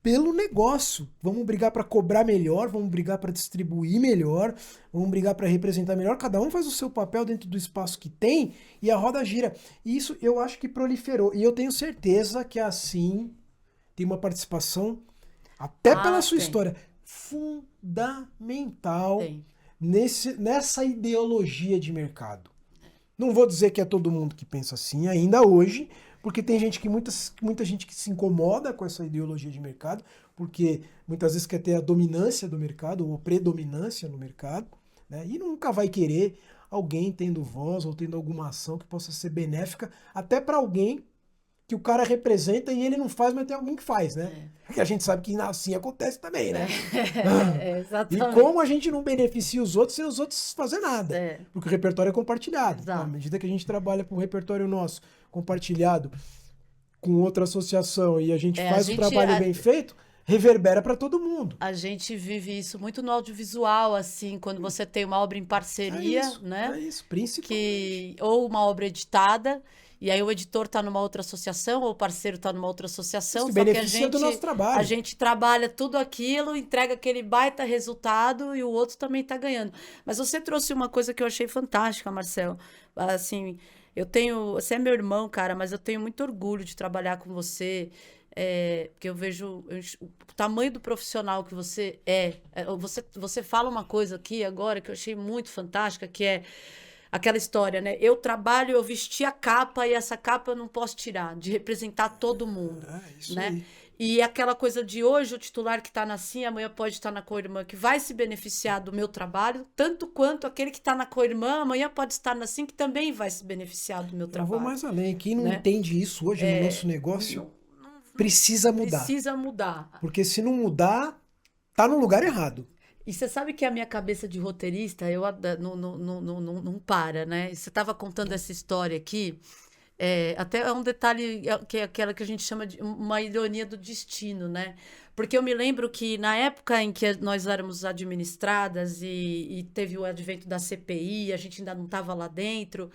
Speaker 1: pelo negócio. Vamos brigar para cobrar melhor, vamos brigar para distribuir melhor, vamos brigar para representar melhor. Cada um faz o seu papel dentro do espaço que tem e a roda gira. E isso eu acho que proliferou. E eu tenho certeza que assim tem uma participação, até pela sua
Speaker 2: Tem.
Speaker 1: história, fundamental
Speaker 2: Tem.
Speaker 1: nessa ideologia de mercado. Não vou dizer que é todo mundo que pensa assim ainda hoje, porque tem gente que muita gente que se incomoda com essa ideologia de mercado, porque muitas vezes quer ter a dominância do mercado ou predominância no mercado, né? E nunca vai querer alguém tendo voz ou tendo alguma ação que possa ser benéfica até para alguém que o cara representa e ele não faz, mas tem alguém que faz, né? Porque a gente sabe que assim acontece também, né? E
Speaker 2: Exatamente.
Speaker 1: como a gente não beneficia os outros sem os outros fazer nada.
Speaker 2: É.
Speaker 1: Porque o repertório é compartilhado.
Speaker 2: Exato.
Speaker 1: À medida que a gente trabalha com o repertório nosso compartilhado com outra associação e a gente faz o trabalho bem feito, reverbera para todo mundo.
Speaker 2: A gente vive isso muito no audiovisual, assim, quando você tem uma obra em parceria, né?
Speaker 1: É isso, principalmente.
Speaker 2: Ou uma obra editada, e aí o editor está numa outra associação, ou o parceiro está numa outra associação,
Speaker 1: Isso
Speaker 2: só que
Speaker 1: beneficia do nosso trabalho.
Speaker 2: a gente trabalha tudo aquilo, entrega aquele baita resultado e o outro também está ganhando. Mas você trouxe uma coisa que eu achei fantástica, Marcel. Assim, você é meu irmão, cara, mas eu tenho muito orgulho de trabalhar com você. Porque eu vejo o tamanho do profissional que você é. Você fala uma coisa aqui agora que eu achei muito fantástica, que é aquela história, né? Eu trabalho, eu vesti a capa e essa capa eu não posso tirar, de representar todo mundo,
Speaker 1: Isso
Speaker 2: né?
Speaker 1: aí.
Speaker 2: E aquela coisa de hoje, o titular que está na CIM, amanhã pode estar na Coirmã, que vai se beneficiar do meu trabalho, tanto quanto aquele que está na Coirmã, amanhã pode estar na CIM, que também vai se beneficiar do meu trabalho.
Speaker 1: Eu vou mais além. Quem não
Speaker 2: né?
Speaker 1: entende isso hoje no nosso negócio precisa mudar.
Speaker 2: Precisa mudar.
Speaker 1: Porque se não mudar, tá no lugar errado.
Speaker 2: E você sabe que a minha cabeça de roteirista não para, né? Você estava contando essa história aqui, até é um detalhe que é aquela que a gente chama de uma ironia do destino, né? Porque eu me lembro que na época em que nós éramos administradas e teve o advento da CPI, a gente ainda não estava lá dentro,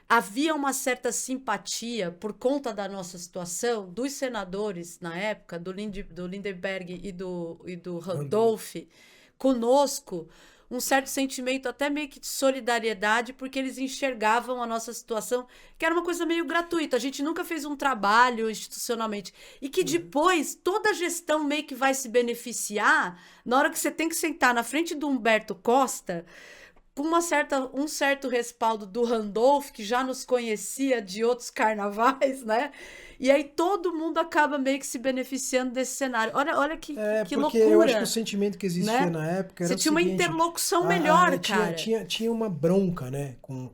Speaker 2: havia uma certa simpatia por conta da nossa situação dos senadores na época, do Lindenberg e do Randolph, conosco, um certo sentimento até meio que de solidariedade, porque eles enxergavam a nossa situação, que era uma coisa meio gratuita. A gente nunca fez um trabalho institucionalmente. E que depois toda a gestão meio que vai se beneficiar na hora que você tem que sentar na frente do Humberto Costa, com um certo respaldo do Randolph, que já nos conhecia de outros carnavais, né? E aí todo mundo acaba meio que se beneficiando desse cenário. Olha que loucura.
Speaker 1: Porque eu acho que o sentimento que existia, né, na época era
Speaker 2: você tinha uma
Speaker 1: seguinte,
Speaker 2: interlocução melhor, cara.
Speaker 1: Tinha uma bronca, né, com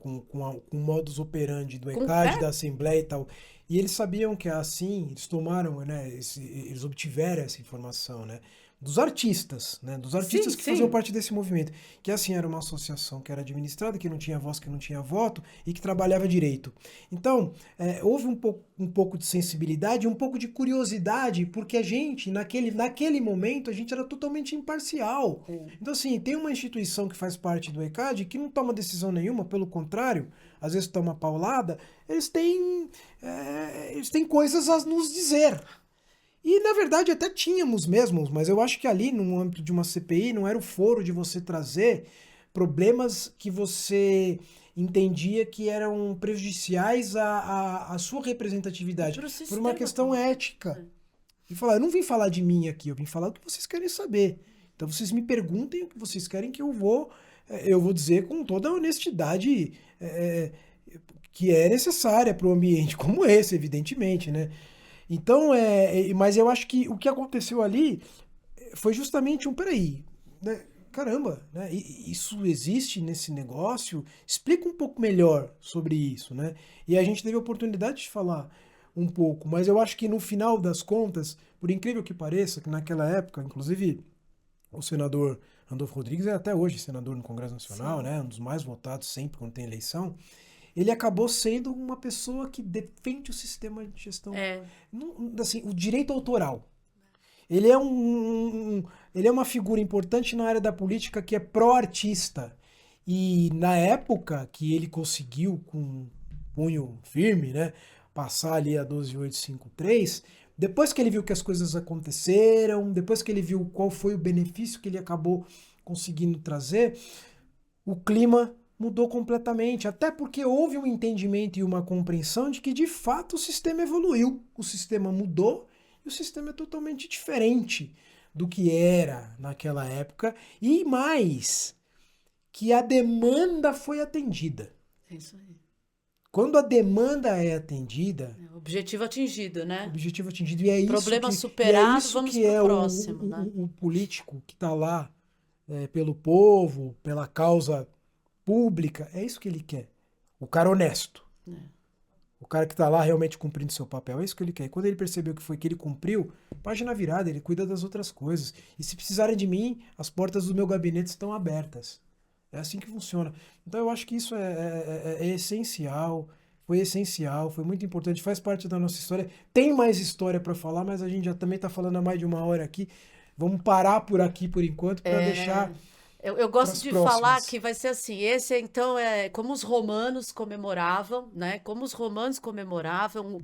Speaker 1: o modus operandi do ECAD, da Assembleia e tal. E eles sabiam que assim, eles tomaram, né, eles obtiveram essa informação, né, dos artistas, né, dos artistas que faziam parte desse movimento. Que assim, era uma associação que era administrada, que não tinha voz, que não tinha voto e que trabalhava direito. Então, houve um pouco de sensibilidade, um pouco de curiosidade, porque a gente, naquele momento, a gente era totalmente imparcial. Então, assim, tem uma instituição que faz parte do ECAD que não toma decisão nenhuma, pelo contrário, às vezes toma paulada, eles têm coisas a nos dizer. E, na verdade, até tínhamos mesmo, mas eu acho que ali, no âmbito de uma CPI, não era o foro de você trazer problemas que você entendia que eram prejudiciais à sua representatividade, por uma questão ética. E falar, eu não vim falar de mim aqui, eu vim falar o que vocês querem saber. Então, vocês me perguntem o que vocês querem que eu vou dizer com toda a honestidade que é necessária para um ambiente como esse, evidentemente, né? Então, mas eu acho que o que aconteceu ali foi justamente peraí, né? Caramba, né? Isso existe nesse negócio? Explica um pouco melhor sobre isso, né? E a gente teve a oportunidade de falar um pouco, mas eu acho que no final das contas, por incrível que pareça, que naquela época, inclusive o senador Randolfo Rodrigues é até hoje senador no Congresso Nacional,
Speaker 2: Sim.
Speaker 1: né? Um dos mais votados sempre quando tem eleição. Ele acabou sendo uma pessoa que defende o sistema de gestão,
Speaker 2: É,
Speaker 1: assim, o direito autoral. Ele é ele é uma figura importante na área da política que é pró-artista. E na época que ele conseguiu, com um punho firme, né, passar ali a 12853, depois que ele viu que as coisas aconteceram, depois que ele viu qual foi o benefício que ele acabou conseguindo trazer, o clima mudou completamente, até porque houve um entendimento e uma compreensão de que de fato o sistema evoluiu, o sistema mudou e o sistema é totalmente diferente do que era naquela época e mais que a demanda foi atendida.
Speaker 2: é isso aí.
Speaker 1: Quando a demanda é atendida,
Speaker 2: É, objetivo atingido,
Speaker 1: o
Speaker 2: né?
Speaker 1: objetivo é atingido e é isso
Speaker 2: Problema
Speaker 1: que
Speaker 2: superado, vamos pro
Speaker 1: é
Speaker 2: próximo, né?
Speaker 1: o político que está lá pelo povo, pela causa pública, é isso que ele quer. O cara honesto.
Speaker 2: É.
Speaker 1: O cara que tá lá realmente cumprindo seu papel. É isso que ele quer. E quando ele percebeu que foi que ele cumpriu, página virada, ele cuida das outras coisas. E se precisarem de mim, as portas do meu gabinete estão abertas. É assim que funciona. Então eu acho que isso é essencial. Foi essencial, foi muito importante, faz parte da nossa história. Tem mais história para falar, mas a gente já também tá falando há mais de uma hora aqui. Vamos parar por aqui por enquanto para deixar
Speaker 2: Eu
Speaker 1: para
Speaker 2: gosto
Speaker 1: as
Speaker 2: de falar
Speaker 1: próximas.
Speaker 2: que vai ser assim, esse então é como os romanos comemoravam, né? Como os romanos comemoravam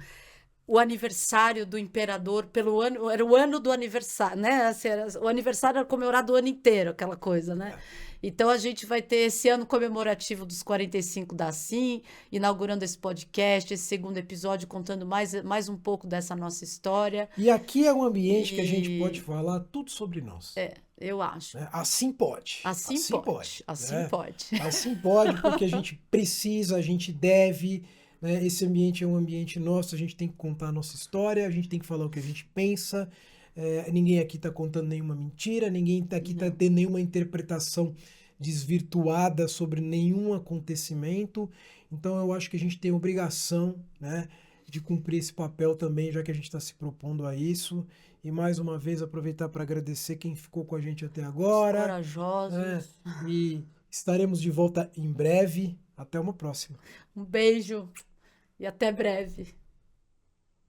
Speaker 2: o aniversário do imperador pelo ano, era o ano do aniversário, né? Assim, o aniversário era comemorado o ano inteiro, aquela coisa, né? Então a gente vai ter esse ano comemorativo dos 45 da Sim, inaugurando esse podcast, esse segundo episódio, contando mais um pouco dessa nossa história.
Speaker 1: E aqui é um ambiente que a gente pode
Speaker 2: E
Speaker 1: falar tudo sobre nós.
Speaker 2: eu acho.
Speaker 1: Né? Assim pode.
Speaker 2: Assim
Speaker 1: Assim
Speaker 2: pode,
Speaker 1: pode.
Speaker 2: assim
Speaker 1: Né?
Speaker 2: pode.
Speaker 1: Assim pode, porque a gente precisa, a gente deve. Né? Esse ambiente é um ambiente nosso, a gente tem que contar a nossa história, a gente tem que falar o que a gente pensa. Ninguém aqui está contando nenhuma mentira, ninguém aqui está
Speaker 2: Não.
Speaker 1: tendo nenhuma interpretação desvirtuada sobre nenhum acontecimento. Então eu acho que a gente tem obrigação, né, de cumprir esse papel também, já que a gente está se propondo a isso. E mais uma vez aproveitar para agradecer quem ficou com a gente até
Speaker 2: Os
Speaker 1: agora. Né?
Speaker 2: corajosos.
Speaker 1: E estaremos de volta em breve. Até uma próxima.
Speaker 2: Um beijo e até breve.